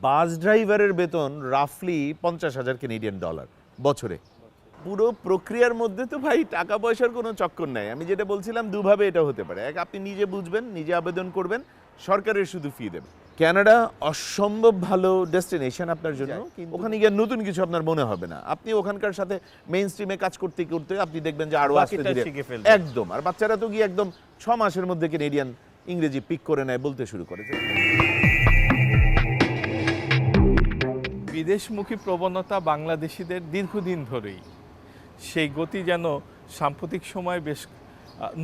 বাস ড্রাইভারের বেতন রাফলি 50,000 Canadian dollar বছরে। পুরো প্রক্রিয়ার মধ্যে তো ভাই টাকা পয়সার কোনো চক্কর নাই। আমি যেটা বলছিলাম দুভাবে এটা হতে পারে। এক, আপনি নিজে বুঝবেন, নিজে আবেদন করবেন, সরকারের শুধু ফি দেবেন। কানাডা অসম্ভব ভালো ডেস্টিনেশন আপনার জন্য। ওখানে গিয়ে নতুন কিছু আপনার মনে হবে না। আপনি ওখানকার সাথে মেইন স্ট্রিমে কাজ করতে করতে আপনি দেখবেন যে আরো আস্তে ধীরে একদম। আর বাচ্চারা তো গিয়ে একদম 6 মাসের মধ্যে কানাডিয়ান ইংরেজি পিক করে নেয়, বলতে শুরু করেছে। বিদেশমুখী প্রবণতা বাংলাদেশিদের দীর্ঘদিন ধরেই, সেই গতি যেন সাম্প্রতিক সময় বেশ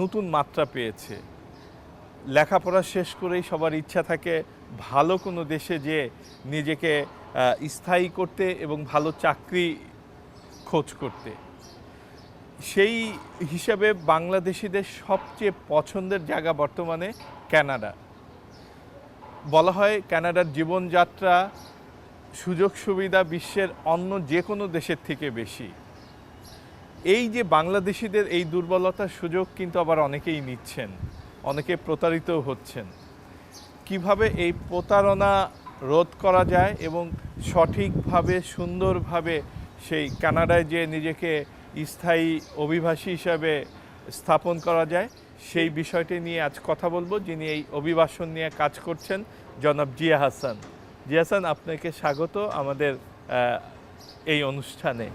নতুন মাত্রা পেয়েছে। লেখাপড়া শেষ করেই সবার ইচ্ছা থাকে ভালো কোনো দেশে যে নিজেকে স্থায়ী করতে এবং ভালো চাকরি খোঁজ করতে। সেই হিসাবে বাংলাদেশিদের সবচেয়ে পছন্দের জায়গা বর্তমানে কানাডা। বলা হয় কানাডার জীবনযাত্রা, সুযোগ সুবিধা বিশ্বের অন্য যে কোনো দেশের থেকে বেশি। এই যে বাংলাদেশিদের এই দুর্বলতার সুযোগ কিন্তু আবার অনেকেই নিচ্ছেন, অনেকে প্রতারিতও হচ্ছেন। কিভাবে এই প্রতারণা রোধ করা যায় এবং সঠিকভাবে সুন্দরভাবে সেই কানাডায় যে নিজেকে স্থায়ী অভিবাসী হিসাবে স্থাপন করা যায়, সেই বিষয়টি নিয়ে আজ কথা বলবো। যিনি এই অভিবাসন নিয়ে কাজ করছেন, জনাব জিয়া হাসান। জিয়া হাসান, আপনাকে স্বাগত আমাদের এই অনুষ্ঠানে।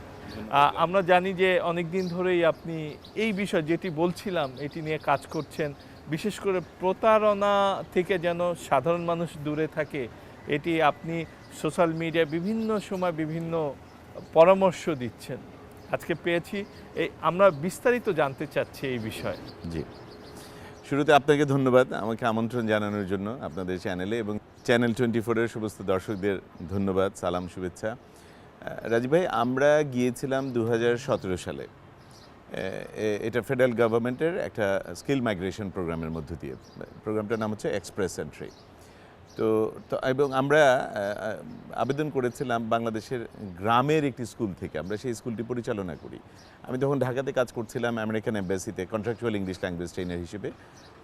আমরা জানি যে অনেক দিন ধরেই আপনি এই বিষয় যেটি বলছিলাম এটি নিয়ে কাজ করছেন, বিশেষ করে প্রতারণা থেকে যেন সাধারণ মানুষ দূরে থাকে, এটি আপনি সোশ্যাল মিডিয়ায় বিভিন্ন সময় বিভিন্ন পরামর্শ দিচ্ছেন। আজকে পেয়েছি, আমরা বিস্তারিত জানতে চাচ্ছি এই বিষয়ে। জি, শুরুতে আপনাকে ধন্যবাদ আমাকে আমন্ত্রণ জানানোর জন্য আপনাদের চ্যানেলে, এবং চ্যানেল 24-এর সমস্ত দর্শকদের ধন্যবাদ, সালাম, শুভেচ্ছা। রাজীব ভাই, আমরা গিয়েছিলাম 2017 সালে। এটা ফেডারেল গভর্নমেন্টের একটা স্কিল মাইগ্রেশন প্রোগ্রামের মধ্য দিয়ে। প্রোগ্রামটার নাম হচ্ছে এক্সপ্রেস এন্ট্রি। তো এবং আমরা আবেদন করেছিলাম বাংলাদেশের গ্রামের একটি স্কুল থেকে। আমরা সেই স্কুলটি পরিচালনা করি। আমি তখন ঢাকাতে কাজ করছিলাম আমেরিকান এম্বাসিতে কন্ট্রাকচুয়াল ইংলিশ ল্যাঙ্গুয়েজ ট্রেনার হিসেবে,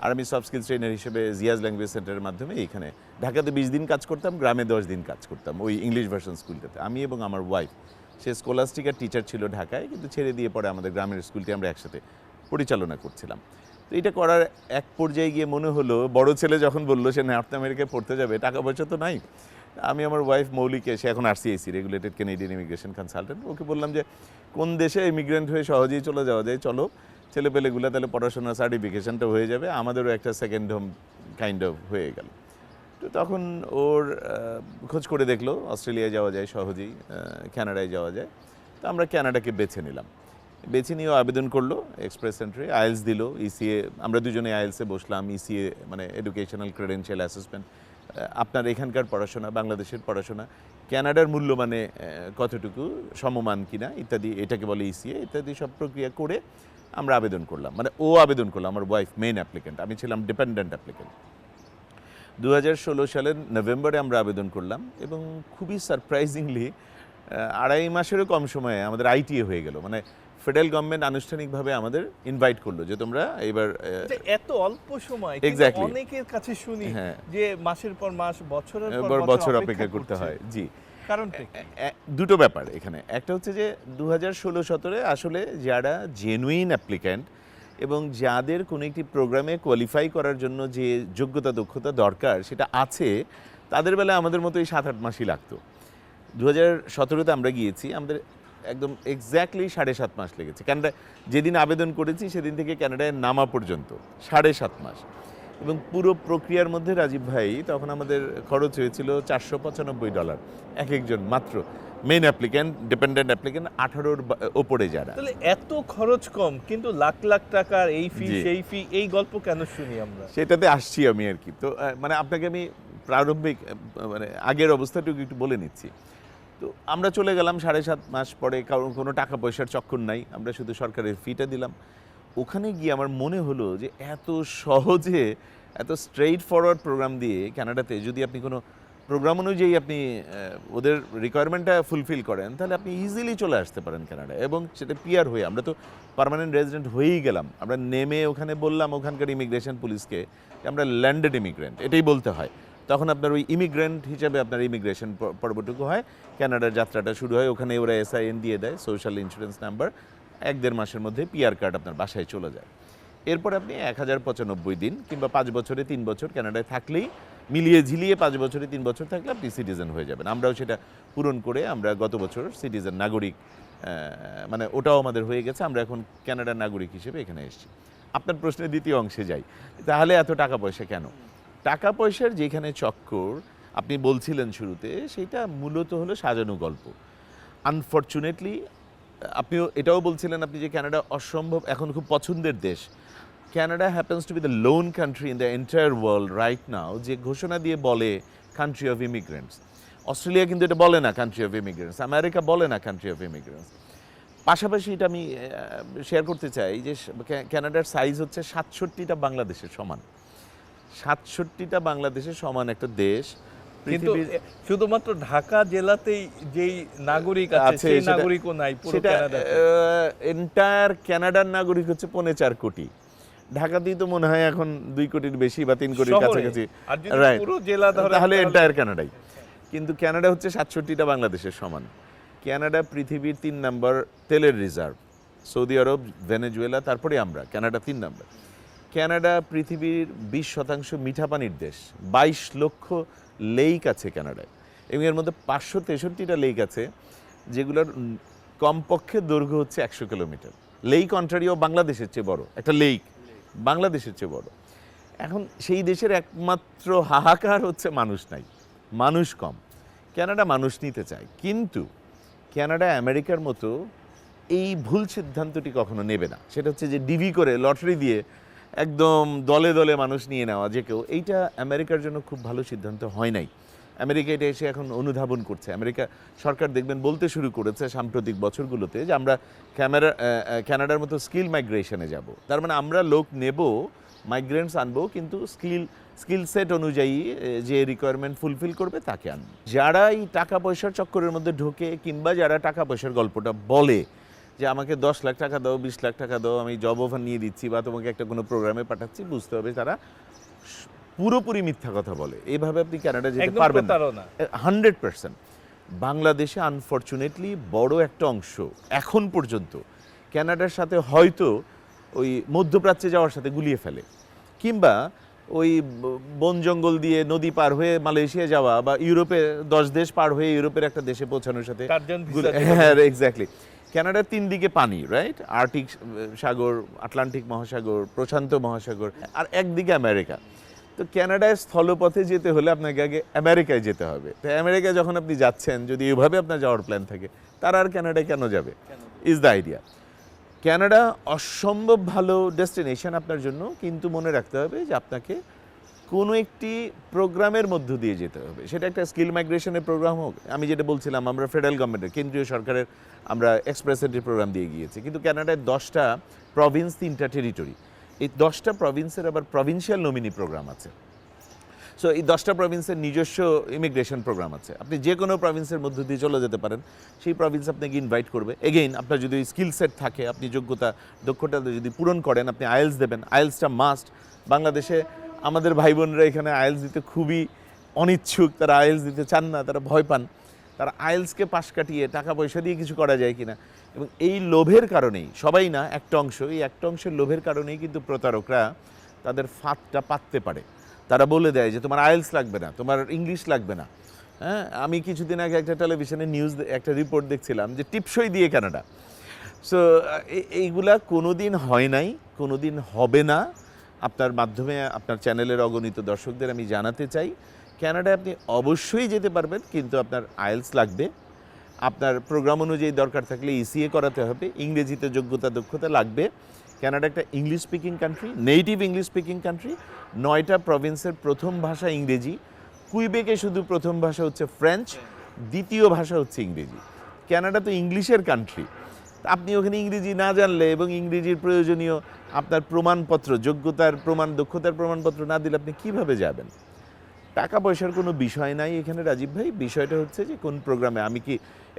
আর আমি সফট স্কিলস ট্রেনার হিসেবে জিয়াজ ল্যাঙ্গুয়েজ সেন্টারের মাধ্যমে এইখানে ঢাকাতে 20 দিন কাজ করতাম, গ্রামে 10 দিন কাজ করতাম ওই ইংলিশ ভার্সন স্কুলটাতে। আমি এবং আমার ওয়াইফ, সে স্কলাস্টিকার টিচার ছিল ঢাকায়, কিন্তু ছেড়ে দিয়ে পরে আমাদের গ্রামের স্কুলটি আমরা একসাথে পরিচালনা করছিলাম। তো এটা করার এক পর্যায়ে গিয়ে মনে হলো, বড় ছেলে যখন বললো সে নর্থ আমেরিকায় পড়তে যাবে, টাকা পয়সা তো নাই। আমি আমার ওয়াইফ মৌলিকে, সে এখন RCIC regulated Canadian immigration consultant, okay বললাম যে কোন দেশে ইমিগ্রেন্ট হয়ে সহজেই চলে যাওয়া যায়, চলো ছেলেপেলেগুলো, তাহলে পড়াশোনার সার্টিফিকেশনটা হয়ে যাবে, আমাদেরও একটা সেকেন্ড হোম কাইন্ড অফ হয়ে গেল। তো তখন ওর খোঁজ করে দেখলো অস্ট্রেলিয়ায় যাওয়া যায় সহজেই, কানাডায় যাওয়া যায়। তো আমরা কানাডাকে বেছে নিলাম। বেছে নিয়েও আবেদন করলো এক্সপ্রেস এন্ট্রি, আইএলস দিল, ECA, আমরা দুজনে আইএলসে বসলাম। ECA মানে এডুকেশনাল ক্রেডেনশিয়াল অ্যাসেসমেন্ট, আপনার এখানকার পড়াশোনা, বাংলাদেশের পড়াশোনা, কানাডার মূল্য মানে কতটুকু সমমান কিনা ইত্যাদি, এটাকে বলে ECA ইত্যাদি সব প্রক্রিয়া করে আমরা আবেদন করলাম। মানে ও আবেদন করলো, আমার ওয়াইফ মেইন অ্যাপ্লিকেন্ট, আমি ছিলাম ডিপেন্ডেন্ট অ্যাপ্লিকেন্ট। 2016 সালের নভেম্বরে আমরা আবেদন করলাম, এবং খুবই সারপ্রাইজিংলি 2.5 মাসেরও কম সময়ে আমাদের ITA হয়ে গেল। মানে ফেডারেল গভর্নমেন্ট আনুষ্ঠানিকভাবে আমাদের ইনভাইট করলো যে তোমরা এবার এত অল্প সময়, এক্স্যাক্টলি অনেকের কাছে শুনি যে মাসের পর মাস, বছরের পর বছর অপেক্ষা করতে হয়। জি, কারণটা দুটো ব্যাপার এখানে। একটা হচ্ছে যে 2016-17 আসলে যারা জেনুইন অ্যাপ্লিক্যান্ট এবং যাদের কোনো একটি প্রোগ্রামে কোয়ালিফাই করার জন্য যে যোগ্যতা দক্ষতা দরকার সেটা আছে, তাদের বেলায় আমাদের মতো এই 7-8 মাসই লাগতো। 2017-তে আমরা গিয়েছি, আমাদের একদম এক্স্যাক্টলি 7.5 মাস লেগেছে। কানাডায় যেদিন আবেদন করেছি সেদিন থেকে কানাডায় নামা পর্যন্ত 7.5 মাস। এবং পুরো প্রক্রিয়ার মধ্যে রাজীব ভাই তখন আমাদের খরচ হয়েছিল $495 এক একজন, মাত্র মেইন অ্যাপ্লিক্যান্ট, ডিপেন্ডেন্ট অ্যাপ্লিক্যান্ট 18-র ওপরে যারা। তাহলে এত খরচ কম, কিন্তু লাখ লাখ টাকার এই ফি সেই ফি, এই গল্প কেন শুনি আমরা? সেটাতে আসছি আমি আর কি। তো মানে আপনাকে আমি প্রারম্ভিক মানে আগের অবস্থাটুকু একটু বলে নিচ্ছি। তো আমরা চলে গেলাম 7.5 মাস পরে, কারণ কোনো টাকা পয়সার চক্কর নাই, আমরা শুধু সরকারের ফিটা দিলাম। ওখানে গিয়ে আমার মনে হলো যে এত সহজে, এত স্ট্রেইট ফরওয়ার্ড প্রোগ্রাম দিয়ে কানাডাতে যদি আপনি কোনো প্রোগ্রাম অনুযায়ী আপনি ওদের রিকোয়ারমেন্টটা ফুলফিল করেন, তাহলে আপনি ইজিলি চলে আসতে পারেন কানাডায়, এবং সেটা পিআর হয়ে। আমরা তো পার্মানেন্ট রেজিডেন্ট হয়েই গেলাম। আমরা নেমে ওখানে বললাম ওখানকার ইমিগ্রেশন পুলিশকে আমরা ল্যান্ডেড ইমিগ্রেন্ট, এটাই বলতে হয়। তখন আপনার ওই ইমিগ্রেন্ট হিসেবে আপনার ইমিগ্রেশন পর্বটুকু হয়, কানাডার যাত্রাটা শুরু হয়, ওখানে ওরা SIN দিয়ে দেয়, সোশ্যাল ইন্স্যুরেন্স নাম্বার, 1-1.5 মাসের মধ্যে PR কার্ড আপনার বাসায় চলে যায়। এরপর আপনি 1095 দিন কিংবা 5 বছরে 3 বছর কানাডায় থাকলেই, মিলিয়ে ঝিলিয়ে 5 বছরে 3 বছর থাকলে আপনি সিটিজেন হয়ে যাবেন। আমরাও সেটা পূরণ করে আমরা গত বছর সিটিজেন নাগরিক, মানে ওটাও আমাদের হয়ে গেছে, আমরা এখন কানাডার নাগরিক হিসেবে এখানে এসেছি। আপনার প্রশ্নের দ্বিতীয় অংশে যাই, তাহলে এত টাকা পয়সা কেন? টাকা পয়সার যেখানে চক্কর আপনি বলছিলেন শুরুতে, সেটা মূলত হলো সাজানো গল্প। আনফর্চুনেটলি আপনিও এটাও বলছিলেন আপনি যে কানাডা অসম্ভব এখন খুব পছন্দের দেশ। Canada happens to be the lone country in the entire world right now যে ঘোষণা দিয়ে বলে কান্ট্রি অফ ইমিগ্রেন্টস। অস্ট্রেলিয়া কিন্তু এটা বলে না কান্ট্রি অফ ইমিগ্রেন্টস, আমেরিকা বলে না কান্ট্রি অফ ইমিগ্রেন্টস। পাশাপাশি এটা আমি শেয়ার করতে চাই যে কানাডার সাইজ হচ্ছে 67টা বাংলাদেশের সমান। 67টা বাংলাদেশের সমান একটা দেশ। কিন্তু শুধুমাত্র ঢাকা জেলাতেই যেই নাগরিক আছে সেই নাগরিকও নাই পুরো কানাডাতে। এন্টায়ার কানাডার নাগরিক হচ্ছে 4.25 কোটি। ঢাকাতেই তো মনে হয় এখন 2 কোটির বেশি বা 3 কোটির কাছাকাছি, রাইট? তাহলে এন্টায়ার কানাডাই। কিন্তু কানাডা হচ্ছে 67টা বাংলাদেশের সমান। কানাডা পৃথিবীর 3 নম্বর তেলের রিজার্ভ, সৌদি আরব, ভেনেজুয়েলা, তারপরে আমরা, কানাডা 3 নম্বর। কানাডা পৃথিবীর 20% মিঠা পানির দেশ। 22 লক্ষ লেক আছে কানাডায়, এবং এর মধ্যে 563টা লেক আছে যেগুলোর কমপক্ষে দৈর্ঘ্য হচ্ছে 100 কিলোমিটার। লেক অন্টারিও বাংলাদেশের চেয়ে বড় একটা লেক, বাংলাদেশের চেয়ে বড়। এখন সেই দেশের একমাত্র হাহাকার হচ্ছে মানুষ নাই, মানুষ কম। কানাডা মানুষ নিতে চায়, কিন্তু কানাডা আমেরিকার মতো এই ভুল সিদ্ধান্তটি কখনো নেবে না। সেটা হচ্ছে যে ডিভি করে, লটারি দিয়ে একদম দলে দলে মানুষ নিয়ে নেওয়া যে কেউ, এইটা আমেরিকার জন্য খুব ভালো সিদ্ধান্ত হয় নাই। আমেরিকা এটা এসে এখন অনুধাবন করছে। আমেরিকা সরকার দেখবেন বলতে শুরু করেছে সাম্প্রতিক বছরগুলোতে যে আমরা কানাডার মতো স্কিল মাইগ্রেশনে যাব। তার মানে আমরা লোক নেব, মাইগ্রেন্টস আনবো, কিন্তু স্কিল সেট অনুযায়ী যে রিকোয়ারমেন্ট ফুলফিল করবে তাকে আনবো। যারা এই টাকা পয়সার চক্করের মধ্যে ঢোকে, কিংবা যারা টাকা পয়সার গল্পটা বলে যে আমাকে 10 লাখ টাকা দাও, 20 লাখ টাকা দাও, আমি জব অফার নিয়ে দিচ্ছি বা তোমাকে একটা কোনো প্রোগ্রামে পাঠাচ্ছি, বুঝতে হবে তারা পুরোপুরি মিথ্যা কথা বলে। এইভাবে আপনি কানাডা যেতে পারবেন না 100%। বাংলাদেশে আনফর্চুনেটলি বড় একটা অংশ এখন পর্যন্ত কানাডার সাথে হয়তো ওই মধ্যপ্রাচ্যে যাওয়ার সাথে গুলিয়ে ফেলে, কিংবা ওই বন জঙ্গল দিয়ে নদী পার হয়ে মালয়েশিয়া যাওয়া বা ইউরোপে 10 দেশ পার হয়ে ইউরোপের একটা দেশে পৌঁছানোর সাথে। হ্যাঁ, এক্স্যাক্টলি। কানাডার 3 দিকে পানি, রাইট? আর্কটিক সাগর, আটলান্টিক মহাসাগর, প্রশান্ত মহাসাগর, আর একদিকে আমেরিকা। তো কানাডায় স্থলপথে যেতে হলে আপনাকে আগে আমেরিকায় যেতে হবে। তো আমেরিকায় যখন আপনি যাচ্ছেন, যদি এভাবে আপনার যাওয়ার প্ল্যান থাকে, তারা আর কানাডায় কেন যাবে? Is the idea. কানাডা অসম্ভব ভালো ডেস্টিনেশন আপনার জন্য, কিন্তু মনে রাখতে হবে যে আপনাকে কোনো একটি প্রোগ্রামের মধ্য দিয়ে যেতে হবে। সেটা একটা স্কিল মাইগ্রেশনের প্রোগ্রাম হোক, আমি যেটা বলছিলাম, আমরা ফেডারেল গভর্নমেন্টের, কেন্দ্রীয় সরকারের আমরা এক্সপ্রেস এন্ট্রি প্রোগ্রাম দিয়ে গিয়েছি। কিন্তু কানাডায় 10টা প্রভিন্স, 3টা টেরিটরি। এই 10টা প্রভিন্সের আবার প্রভিন্সিয়াল নমিনি প্রোগ্রাম আছে। সো এই 10টা প্রভিন্সের নিজস্ব ইমিগ্রেশন প্রোগ্রাম আছে। আপনি যে কোনো প্রভিন্সের মধ্য দিয়ে চলে যেতে পারেন, সেই প্রভিন্স আপনাকে ইনভাইট করবে। এগেইন, আপনার যদি স্কিল সেট থাকে, আপনি দক্ষতা যদি পূরণ করেন, আপনি আইএলস দেবেন। আইএলসটা মাস্ট। বাংলাদেশে আমাদের ভাই বোনরা এখানে আইএলস দিতে খুবই অনিচ্ছুক, তারা আইএলস দিতে চান না, তারা ভয় পান। তারা আইএলসকে পাশ কাটিয়ে টাকা পয়সা দিয়ে কিছু করা যায় কিনা, এবং এই লোভের কারণেই, সবাই না, একটা অংশ, এই একটা অংশের লোভের কারণেই কিন্তু প্রতারকরা তাদের ফাঁদটা পাততে পারে। তারা বলে দেয় যে তোমার আইএলস লাগবে না, তোমার ইংলিশ লাগবে না। হ্যাঁ, আমি কিছুদিন আগে একটা টেলিভিশনে একটা রিপোর্ট দেখছিলাম যে টিপসই দিয়ে কানাডা। সো এইগুলা কোনোদিন হয় নাই, কোনোদিন হবে না। আপনার মাধ্যমে আপনার চ্যানেলের অগণিত দর্শকদের আমি জানাতে চাই, কানাডায় আপনি অবশ্যই যেতে পারবেন, কিন্তু আপনার আইএলস লাগবে। আপনার প্রোগ্রাম অনুযায়ী দরকার থাকলে ECA করাতে হবে, ইংরেজিতে যোগ্যতা দক্ষতা লাগবে। কানাডা একটা English speaking country, native English speaking country. 9টা প্রভিন্সের প্রথম ভাষা ইংরেজি। কুইবেকে শুধু প্রথম ভাষা হচ্ছে ফ্রেঞ্চ, দ্বিতীয় ভাষা হচ্ছে ইংরেজি। কানাডা তো ইংলিশের কান্ট্রি। আপনি ওখানে ইংরেজি না জানলে এবং ইংরেজির প্রয়োজনীয় আপনার প্রমাণপত্র, যোগ্যতার প্রমাণ, দক্ষতার প্রমাণপত্র না দিলে আপনি কিভাবে যাবেন? টাকা পয়সার কোনো বিষয় নাই এখানে রাজীব ভাই। বিষয়টা হচ্ছে যে কোন প্রোগ্রামে, আমি কি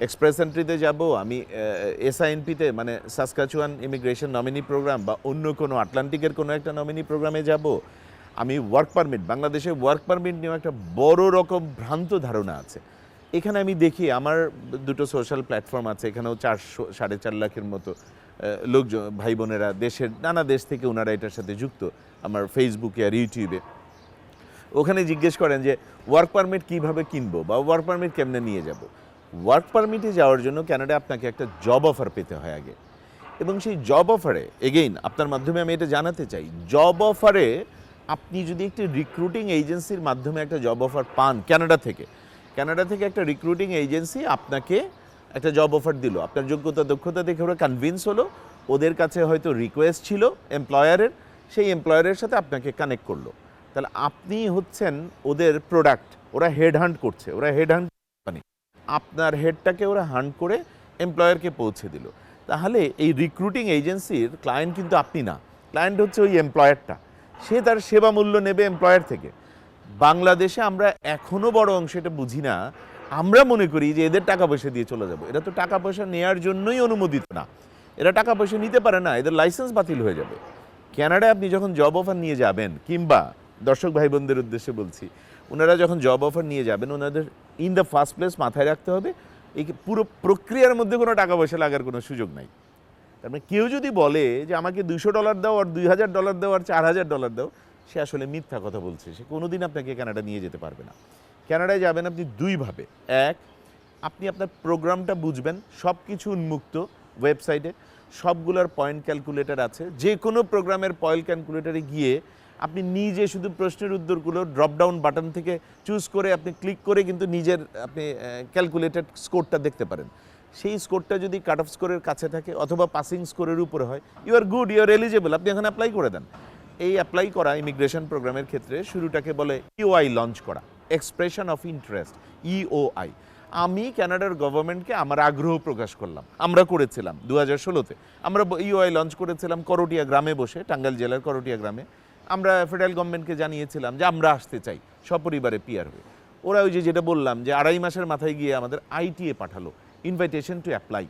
এক্সপ্রেস এন্ট্রিতে যাব, আমি SINPতে মানে সাসকাচুয়ান ইমিগ্রেশন নমিনি প্রোগ্রাম, বা অন্য কোনো আটলান্টিকের কোনো একটা নমিনি প্রোগ্রামে যাব, আমি ওয়ার্ক পারমিট, বাংলাদেশে ওয়ার্ক পারমিট নিয়ে একটা বড় রকম ভ্রান্ত ধারণা আছে। এখানে আমি দেখি আমার দুটো সোশ্যাল প্ল্যাটফর্ম আছে, এখানেও 4-4.5 লাখের মতো লোকজন, ভাই বোনেরা দেশের নানা দেশ থেকে ওনারা এটার সাথে যুক্ত, আমার ফেসবুকে আর ইউটিউবে। ওখানে জিজ্ঞেস করেন যে ওয়ার্ক পারমিট কীভাবে কিনবো বা ওয়ার্ক পারমিট কেমনে নিয়ে যাব। ওয়ার্ক পারমিটে যাওয়ার জন্য কানাডায় আপনাকে একটা জব অফার পেতে হয় আগে, এবং সেই জব অফারে এগেইন আপনার মাধ্যমে আমি এটা জানাতে চাই, জব অফারে আপনি যদি একটি রিক্রুটিং এজেন্সির মাধ্যমে একটা জব অফার পান কানাডা থেকে একটা রিক্রুটিং এজেন্সি আপনাকে একটা জব অফার দিল, আপনার যোগ্যতা দক্ষতা দেখে ওরা কনভিন্স হলো, ওদের কাছে হয়তো রিকোয়েস্ট ছিল এমপ্লয়ারের, সেই এমপ্লয়ারের সাথে আপনাকে কানেক্ট করলো, তাহলে আপনি হচ্ছেন ওদের প্রোডাক্ট। ওরা হেড হান্ট করছে, ওরা হেড হান্ট মানে আপনার হেডটাকে ওরা হান্ট করে এমপ্লয়ারকে পৌঁছে দিল। তাহলে এই রিক্রুটিং এজেন্সির ক্লায়েন্ট কিন্তু আপনি না, ক্লায়েন্ট হচ্ছে ওই এমপ্লয়ারটা, সে তার সেবা মূল্য নেবে এমপ্লয়ার থেকে। বাংলাদেশে আমরা এখনও বড় অংশ এটা বুঝি না, আমরা মনে করি যে এদের টাকা পয়সা দিয়ে চলে যাব। এরা তো টাকা পয়সা নেওয়ার জন্যই অনুমোদিত না, এরা টাকা পয়সা নিতে পারে না, এদের লাইসেন্স বাতিল হয়ে যাবে। কানাডায় আপনি যখন জব অফার নিয়ে যাবেন, কিংবা দর্শক ভাই বোনদের উদ্দেশ্যে বলছি, ওনারা যখন জব অফার নিয়ে যাবেন, ওনাদের ইন দ্য ফার্স্ট প্লেস মাথায় রাখতে হবে এই পুরো প্রক্রিয়ার মধ্যে কোনো টাকা পয়সা লাগার কোনো সুযোগ নাই। তার মানে কেউ যদি বলে যে আমাকে $200 দাও আর $2000 দাও আর $4000 দাও, সে আসলে মিথ্যা কথা বলছে, সে কোনোদিন আপনাকে কানাডা নিয়ে যেতে পারবে না। কানাডায় যাবেন আপনি দুইভাবে, এক, আপনি আপনার প্রোগ্রামটা বুঝবেন, সব কিছু উন্মুক্ত ওয়েবসাইটে, সবগুলোর পয়েন্ট ক্যালকুলেটর আছে, যে কোনো প্রোগ্রামের পয়েন্ট ক্যালকুলেটরে গিয়ে আপনি নিজে শুধু প্রশ্নের উত্তরগুলো ড্রপডাউন বাটন থেকে চুজ করে আপনি ক্লিক করে কিন্তু নিজের আপনি ক্যালকুলেটেড স্কোরটা দেখতে পারেন। সেই স্কোরটা যদি কাট অফ স্কোরের কাছে থাকে অথবা পাসিং স্কোরের উপরে হয়, you are good, you are eligible, আপনি এখন অ্যাপ্লাই করে দেন। এই অ্যাপ্লাই করা ইমিগ্রেশন প্রোগ্রামের ক্ষেত্রে শুরুটাকে বলে ইওআই লঞ্চ করা, এক্সপ্রেশন অফ ইন্টারেস্ট, ইওআই। আমি কানাডার গভর্নমেন্টকে আমার আগ্রহ প্রকাশ করলাম, আমরা করেছিলাম 2016-তে, আমরা ইওআই লঞ্চ করেছিলাম করটিয়া গ্রামে বসে, টাঙ্গাইল জেলার করটিয়া গ্রামে। আমরা ফেডারেল গভর্নমেন্টকে জানিয়েছিলাম যে আমরা আসতে চাই সপরিবারে পিআর হয়ে। ওরা ওই যেটা বললাম যে 2.5 মাসের মাথায় গিয়ে আমাদের আইটিএ পাঠালো, ইনভাইটেশন টু অ্যাপ্লাই।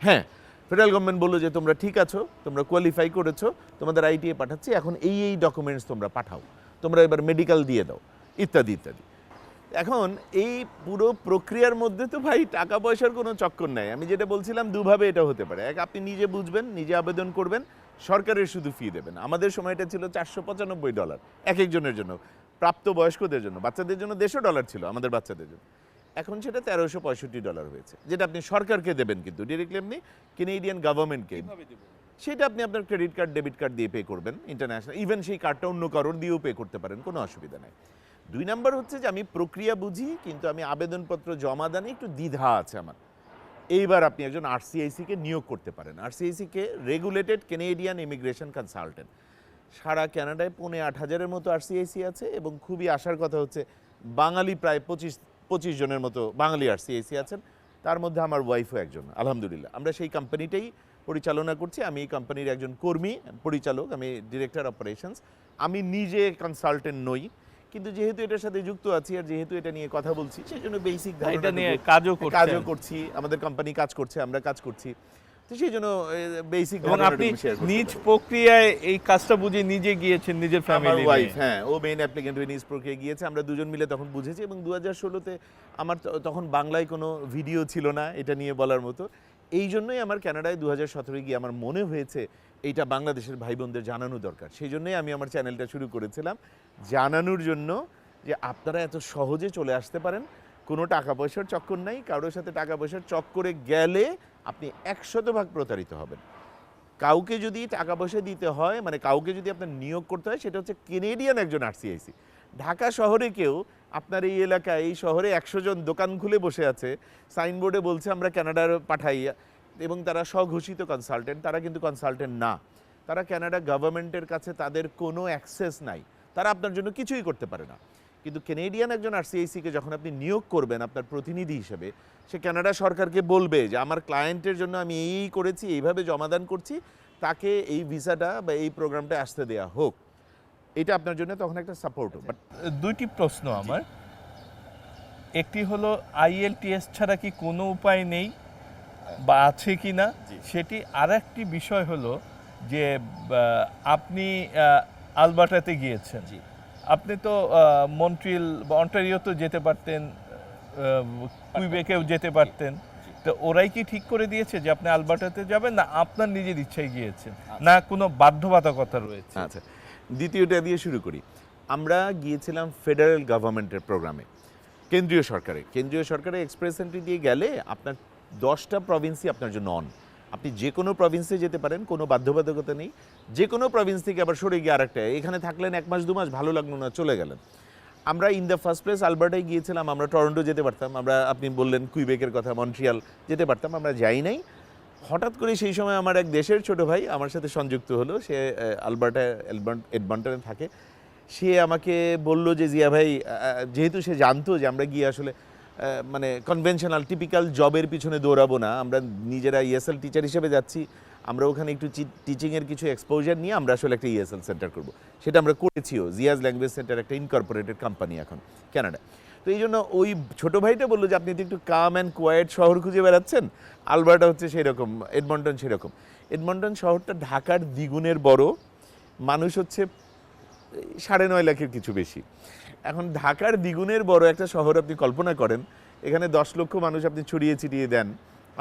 হ্যাঁ, ফেডারেল গভর্নমেন্ট বললো যে তোমরা ঠিক আছো, তোমরা কোয়ালিফাই করেছো, তোমাদের আইটিএ পাঠাচ্ছি, এখন এই ডকুমেন্টস তোমরা পাঠাও, তোমরা এবার মেডিকেল দিয়ে দাও, ইত্যাদি ইত্যাদি। এখন এই পুরো প্রক্রিয়ার মধ্যে তো ভাই টাকা পয়সার কোনো চক্কর নাই। আমি যেটা বলছিলাম দুভাবে এটা হতে পারে, এক, আপনি নিজে বুঝবেন, নিজে আবেদন করবেন, সরকারের শুধু ফি দেবেন। আমাদের সময়টা ছিল $495 এক একজনের জন্য, প্রাপ্তবয়স্কদের জন্য, বাচ্চাদের জন্য $150 ছিল আমাদের বাচ্চাদের জন্য, এখন সেটা $1365 হয়েছে, যেটা আপনি সরকারকে দেবেন, কিন্তু ডিরেক্টলি আপনি কেনেডিয়ান গভর্নমেন্টকে। সেটা আপনি আপনার ক্রেডিট কার্ড, ডেবিট কার্ড দিয়ে পে করবেন, ইন্টারন্যাশনাল, ইভেন সেই কার্ডটা অন্য কারোর দিয়েও পে করতে পারেন, কোনো অসুবিধা নেই। 2 নাম্বার হচ্ছে যে আমি প্রক্রিয়া বুঝি, কিন্তু আমি আবেদনপত্র জমা দানে একটু দ্বিধা আছে আমার। এইবার আপনি একজন আরসিআইসিকে নিয়োগ করতে পারেন। আরসিআইসিকে রেগুলেটেড কেনেডিয়ান ইমিগ্রেশন কনসালটেন্ট। সারা কানাডায় 8,500-এর মতো আরসিআইসি আছে, এবং খুবই আশার কথা হচ্ছে বাঙালি প্রায় 25 জনের মতো বাঙালি আরসিআইসি আছেন, তার মধ্যে আমার ওয়াইফও একজন, আলহামদুলিল্লাহ। আমরা সেই কোম্পানিটাই পরিচালনা করছি, আমি এই কোম্পানির একজন কর্মী, পরিচালক, আমি ডিরেক্টর অপারেশনস। আমি নিজে কনসালটেন্ট নই, কিন্তু যেহেতু এটার সাথে যুক্ত আছি আর যেহেতু এটা নিয়ে কথা বলছি, সেই জন্য বেসিক এটা নিয়ে কাজও করছি, আমাদের কোম্পানি কাজ করছে, আমরা কাজ করছি, তো সেই জন্য বেসিক। এবং আপনি নিজ প্রক্রিয়ায় এই কাজটা বুঝে নিজে গিয়েছেন, নিজের ফ্যামিলি ওয়াইফ, হ্যাঁ, ও মেইন অ্যাপ্লিকেন্ট হয়ে নিজ প্রক্রিয়ায় গিয়েছে, আমরা দুজন মিলে তখন বুঝেছি। এবং 2016-তে আমার তখন বাংলায় কোনো ভিডিও ছিল না এটা নিয়ে বলার মতো, এই জন্যই আমার কানাডায় 2017-এ গিয়ে আমার মনে হয়েছে এইটা বাংলাদেশের ভাই বোনদের জানানো দরকার। সেই জন্যই আমি আমার চ্যানেলটা শুরু করেছিলাম, জানানোর জন্য যে আপনারা এত সহজে চলে আসতে পারেন, কোনো টাকা পয়সার চক্কর নাই, কারোর সাথে টাকা পয়সার চক্করে গেলে আপনি 100% প্রতারিত হবেন। কাউকে যদি টাকা পয়সা দিতে হয়, মানে কাউকে যদি আপনার নিয়োগ করতে হয়, সেটা হচ্ছে কেনেডিয়ান একজন আরসিআইসি। ঢাকা শহরে কেউ আপনার এই এলাকায়, এই শহরে 100 জন দোকান খুলে বসে আছে, সাইনবোর্ডে বলছে আমরা কানাডার পাঠাই, এবং তারা স্বঘোষিত কনসালটেন্ট, তারা কিন্তু কনসালটেন্ট না, তারা কানাডা গভর্নমেন্টের কাছে তাদের কোনো অ্যাক্সেস নাই, তারা আপনার জন্য কিছুই করতে পারে না। কিন্তু কেনেডিয়ান একজন আরসিআইসিকে যখন আপনি নিয়োগ করবেন আপনার প্রতিনিধি হিসেবে, সে কানাডা সরকারকে বলবে যে আমার ক্লায়েন্টের জন্য আমি এই করেছি, এইভাবে জমাদান করছি, তাকে এই ভিসাটা বা এই প্রোগ্রামটা আসতে দেয়া হোক, এটা আপনার জন্য তখন একটা সাপোর্ট। বাট 2টি প্রশ্ন আমার, একটি হলো আইএলটিএস ছাড়া কি কোনো উপায় নেই বা আছে কি না সেটি, আর একটি বিষয় হলো যে আপনি আলবার্টাতে গিয়েছেন, আপনি তো মন্ট্রিল বা অন্টারিও তো যেতে পারতেন, কুইবেকেও যেতে পারতেন, তো ওরাই কি ঠিক করে দিয়েছে যে আপনি আলবার্টাতে যাবেন, না আপনার নিজের ইচ্ছায় গিয়েছেন, না কোনো বাধ্যবাধকতা রয়েছে? আচ্ছা, দ্বিতীয়টা দিয়ে শুরু করি। আমরা গিয়েছিলাম ফেডারেল গভর্নমেন্টের প্রোগ্রামে, কেন্দ্রীয় সরকারে এক্সপ্রেস এন্ট্রি দিয়ে গেলে আপনার 10টা প্রভিন্সই আপনার জন্য অন। আপনি যে কোনো প্রভিন্সে যেতে পারেন, কোনো বাধ্যবাধকতা নেই। যে কোনো প্রভিন্স থেকে আবার সরে গিয়ে আরেকটা, এখানে থাকলেন 1 মাস 2 মাস, ভালো লাগলো না, চলে গেলেন। আমরা ইন দ্য ফার্স্ট প্লেস আলবার্টায় গিয়েছিলাম, আমরা টরন্টো যেতে পারতাম, আমরা আপনি বললেন কুইবেকের কথা, মন্ট্রিয়াল যেতে পারতাম, আমরা যাই নাই। হঠাৎ করে সেই সময় আমার এক দেশের ছোট ভাই আমার সাথে সংযুক্ত হলো, সে আলবার্টা এডমন্টনে থাকে। সে আমাকে বলল যে জিয়া ভাই, যেহেতু সে জানতো যে আমরা গিয়ে আসলে মানে কনভেনশনাল টিপিক্যাল জবের পিছনে দৌড়াবো না, আমরা নিজেরা ইএসএল টিচার হিসেবে যাচ্ছি, আমরা ওখানে একটু টিচিংয়ের কিছু এক্সপোজার নিয়ে আমরা আসলে একটা ইএসএল সেন্টার করব। সেটা আমরা করেছিও, জিয়াজ ল্যাঙ্গুয়েজ সেন্টার একটা ইনকর্পোরেটেড কোম্পানি এখন কানাডা। তো এই জন্য ওই ছোটো ভাইটা বললো যে আপনি তো একটু কাম অ্যান্ড কোয়াইট শহর খুঁজে বেড়াচ্ছেন, আলবার্টা হচ্ছে সেরকম, এডমন্টন সেরকম। এডমন্টন শহরটা ঢাকার দ্বিগুণের বড়, মানুষ হচ্ছে 9.5 লাখের কিছু বেশি। এখন ঢাকার দ্বিগুণের বড় একটা শহর আপনি কল্পনা করেন, এখানে 10 লক্ষ মানুষ আপনি ছড়িয়ে ছিটিয়ে দেন,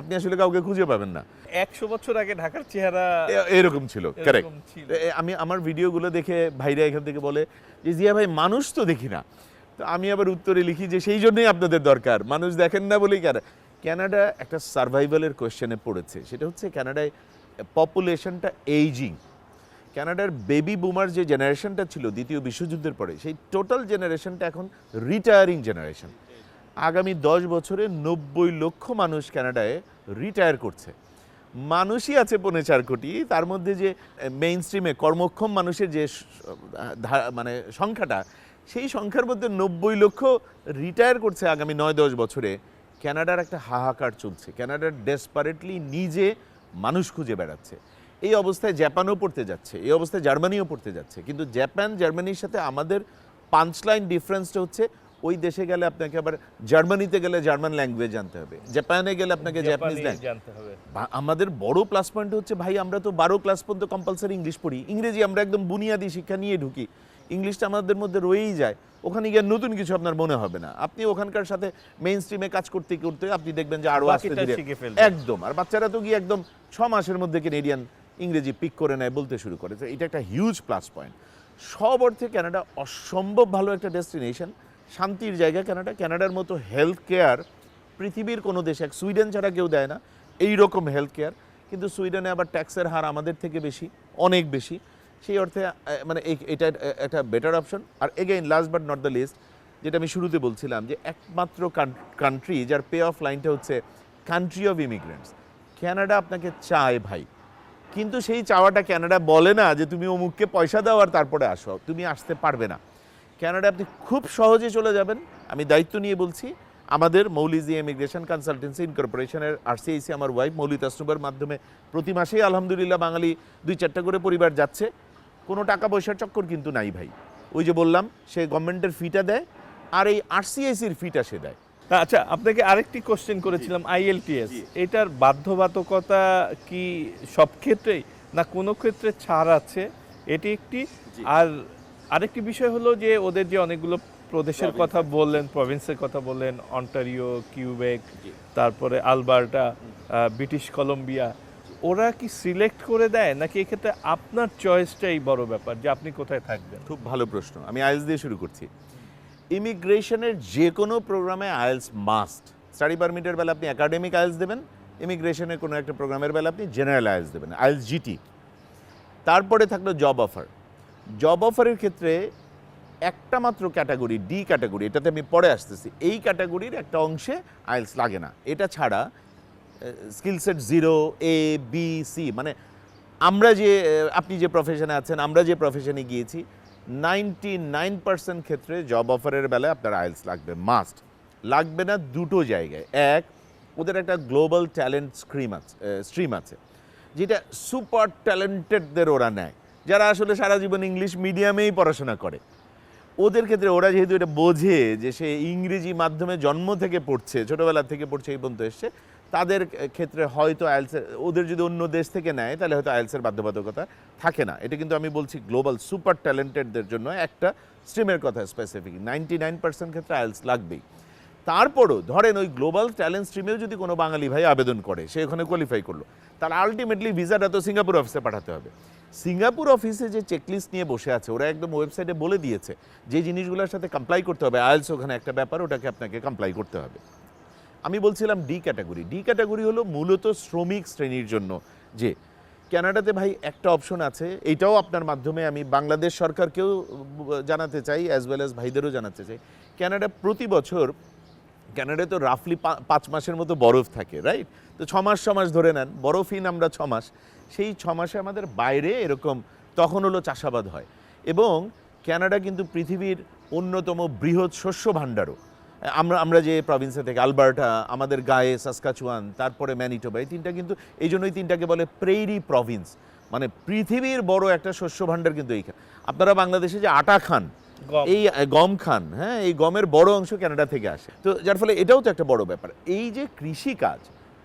আপনি আসলে কাউকে খুঁজে পাবেন না। 100 বছর আগে ঢাকার চেহারা এরকম ছিল, কারেক্ট। এরকম ছিল। আমি আমার ভিডিওগুলো দেখে ভাইরা এখান থেকে বলে যে জিয়া ভাই মানুষ তো দেখি না, তো আমি আবার উত্তরে লিখি যে সেই জন্যই আপনাদের দরকার, মানুষ দেখেন না বলেই। কানাডা একটা সার্ভাইভালের কোয়েশ্চেনে পড়েছে, সেটা হচ্ছে কানাডায় পপুলেশনটা এইজিং। কানাডার বেবি বুমার যে জেনারেশনটা ছিল দ্বিতীয় বিশ্বযুদ্ধের পরে, সেই টোটাল জেনারেশনটা এখন রিটায়ারিং জেনারেশন। আগামী 10 বছরে 90 লক্ষ মানুষ কানাডায় রিটায়ার করছে। মানুষই আছে 4.5 কোটি, তার মধ্যে যে মেইন স্ট্রিমে কর্মক্ষম মানুষের যে মানে সংখ্যাটা, সেই সংখ্যার মধ্যে 90 লক্ষ রিটায়ার করছে আগামী 9-10 বছরে। কানাডার একটা হাহাকার চলছে, কানাডার ডেসপারেটলি নিজে মানুষ খুঁজে বেড়াচ্ছে। এই অবস্থায় জাপানও পড়তে যাচ্ছে, এই অবস্থায় জার্মানিও পড়তে যাচ্ছে। কিন্তু জাপান জার্মানির সাথে আমাদের 5 লাইন ডিফারেন্সটা হচ্ছে, ওই দেশে গেলে আপনাকে আবার জার্মানিতে গেলে জার্মান ল্যাঙ্গুয়েজ জানতে হবে, জাপানে গেলে আপনাকে জাপানিজ ল্যাঙ্গুয়েজ জানতে হবে। আমাদের বড় প্লাস পয়েন্ট হচ্ছে ভাই, আমরা তো 12 ক্লাস পর্যন্ত কম্পালসারি ইংলিশ পড়ি, ইংরেজি আমরা একদম বুনিয়াদি শিক্ষা নিয়ে ঢুকি, ইংলিশটা আমাদের মধ্যে রয়েই যায়। ওখানে গিয়ে নতুন কিছু আপনার মনে হবে না, আপনি ওখানকার সাথে মেইন স্ট্রিমে কাজ করতে করতে আপনি দেখবেন যে আরো আস্তে ধীরে একদম। আর বাচ্চারা তো গিয়ে একদম 6 মাসের মধ্যে কেনেডিয়ান ইংরেজি পিক করে নেয়, বলতে শুরু করে। তো এটা একটা হিউজ প্লাস পয়েন্ট। সব অর্থে কানাডা অসম্ভব ভালো একটা ডেস্টিনেশন, শান্তির জায়গা কানাডা। কানাডার মতো হেলথ কেয়ার পৃথিবীর কোনো দেশে, সুইডেন ছাড়া কেউ দেয় না এই রকম হেলথ কেয়ার। কিন্তু সুইডেনে আবার ট্যাক্সের হার আমাদের থেকে বেশি, অনেক বেশি। সেই অর্থে মানে এটা একটা বেটার অপশন। আর again last but not the least, যেটা আমি শুরুতে বলছিলাম, যে একমাত্র কান্ট্রি যার পে অফ লাইনটা হচ্ছে কান্ট্রি অফ ইমিগ্রেন্টস। কানাডা আপনাকে চায় ভাই, কিন্তু সেই চাওয়াটা কানাডা বলে না যে তুমি অমুককে পয়সা দাও আর তারপরে আসো, তুমি আসতে পারবে না। কানাডা আপনি খুব সহজে চলে যাবেন, আমি দায়িত্ব নিয়ে বলছি। আমাদের মৌলিজি ইমিগ্রেশন কনসালটেন্সি ইনকর্পোরেশনের আরসিআইসি, আমার ওয়াইফ মৌলি তাসনুবার মাধ্যমে প্রতি মাসেই আলহামদুলিল্লাহ বাঙালি 2-4টা করে পরিবার যাচ্ছে। কোনো টাকা পয়সার চক্কর কিন্তু নাই ভাই। ওই যে বললাম, সে গভর্নমেন্টের ফিটা দেয় আর এই আরসিআইসির ফিটা সে দেয়। আচ্ছা, আপনাকে আরেকটি কোশ্চেন করেছিলাম, আইএলটিএস, এটার বাধ্যবাধকতা কি সব ক্ষেত্রেই, না কোনো ক্ষেত্রে ছাড় আছে? এটি একটি। আর আরেকটি বিষয় হলো যে ওদের যে অনেকগুলো প্রদেশের কথা বললেন, প্রভিন্সের কথা বললেন, অন্টারিও, কিউবেক, তারপরে আলবার্টা, ব্রিটিশ কলম্বিয়া, ওরা কি সিলেক্ট করে দেয়, নাকি এক্ষেত্রে আপনার চয়েসটাই বড় ব্যাপার যে আপনি কোথায় থাকবেন? খুব ভালো প্রশ্ন। আমি আইএলস দিয়ে শুরু করছি। ইমিগ্রেশনের যে কোনো প্রোগ্রামে আইএলস মাস্ট। স্টাডি পারমিটের বেলা আপনি একাডেমিক আইএলস দেবেন, ইমিগ্রেশনের কোনো একটা প্রোগ্রামের বেলা আপনি জেনারেল আইএলস দেবেন, আইএলস জিটি। তারপরে থাকলো জব অফার। জব অফারের ক্ষেত্রে একটা মাত্র ক্যাটাগরি, ডি ক্যাটাগরি, এটাতে আমি পরে আসতেছি, এই ক্যাটাগরির একটা অংশে আইএলস লাগে না। এটা ছাড়া skill set 0, A, B, C, মানে আমরা যে, আপনি যে প্রফেশনে আছেন, আমরা যে প্রফেশনে গিয়েছি, 99% ক্ষেত্রে জব অফারের বেলায় আপনার আইএলস লাগবে, মাস্ট। লাগবে না দুটো জায়গায়। এক, ওদের একটা গ্লোবাল ট্যালেন্ট স্ট্রিম আছে, যেটা সুপার ট্যালেন্টেডদের ওরা নেয়, যারা আসলে সারা জীবন ইংলিশ মিডিয়ামেই পড়াশোনা করে। ওদের ক্ষেত্রে ওরা যেহেতু এটা বোঝে যে সে ইংরেজি মাধ্যমে জন্ম থেকে পড়ছে, ছোটোবেলা থেকে পড়ছে, এই পর্যন্ত এসছে, তাদের ক্ষেত্রে হয়তো আইএলসের, ওদের যদি অন্য দেশ থেকে নেয় তাহলে হয়তো আইএলসের বাধ্যবাধকতা থাকে না। এটা কিন্তু আমি বলছি গ্লোবাল সুপার ট্যালেন্টেডদের জন্য একটা স্ট্রিমের কথা স্পেসিফিক, 99% ক্ষেত্রে আইএলস লাগবেই। তারপরও ধরেন ওই গ্লোবাল ট্যালেন্ট স্ট্রিমেও যদি কোনো বাঙালি ভাই আবেদন করে, সে ওখানে কোয়ালিফাই করলো, তাহলে আলটিমেটলি ভিসাটা তো সিঙ্গাপুর অফিসে পাঠাতে হবে। সিঙ্গাপুর অফিসে যে চেকলিস্ট নিয়ে বসে আছে, ওরা একদম ওয়েবসাইটে বলে দিয়েছে যে জিনিসগুলোর সাথে কমপ্লাই করতে হবে, আইএলস ওখানে একটা ব্যাপার, ওটাকে আপনাকে কমপ্লাই করতে হবে। আমি বলছিলাম ডি ক্যাটাগরি। ডি ক্যাটাগরি হলো মূলত শ্রমিক শ্রেণীর জন্য। যে কানাডাতে ভাই একটা অপশন আছে, এইটাও আপনার মাধ্যমে আমি বাংলাদেশ সরকারকেও জানাতে চাই, অ্যাজ ওয়েল অ্যাজ ভাইদেরও জানাতে চাই। কানাডা প্রতি বছর, কানাডায় তো রাফলি 5 মাসের মতো বরফ থাকে, রাইট? তো 6 মাস ধরে নেন, বরফহীন আমরা 6 মাস। সেই 6 মাসে আমাদের বাইরে এরকম তখন হলো চাষাবাদ হয়। এবং কানাডা কিন্তু পৃথিবীর অন্যতম বৃহৎ শস্য ভাণ্ডারও। আমরা যে প্রভিন্সে থেকে, আলবার্টা, আমাদের গায়ে সাসকাচুয়ান, তারপরে ম্যানিটোবা, এই তিনটা কিন্তু এই জন্যই তিনটাকে বলে প্রেইরি প্রভিন্স, মানে পৃথিবীর বড় একটা শস্য ভাণ্ডার কিন্তু এইখানে। আপনারা বাংলাদেশে যে আটা খান, এই গম খান, হ্যাঁ, এই গমের বড় অংশ কানাডা থেকে আসে। তো যার ফলে এটাও তো একটা বড় ব্যাপার। এই যে কৃষিকাজ,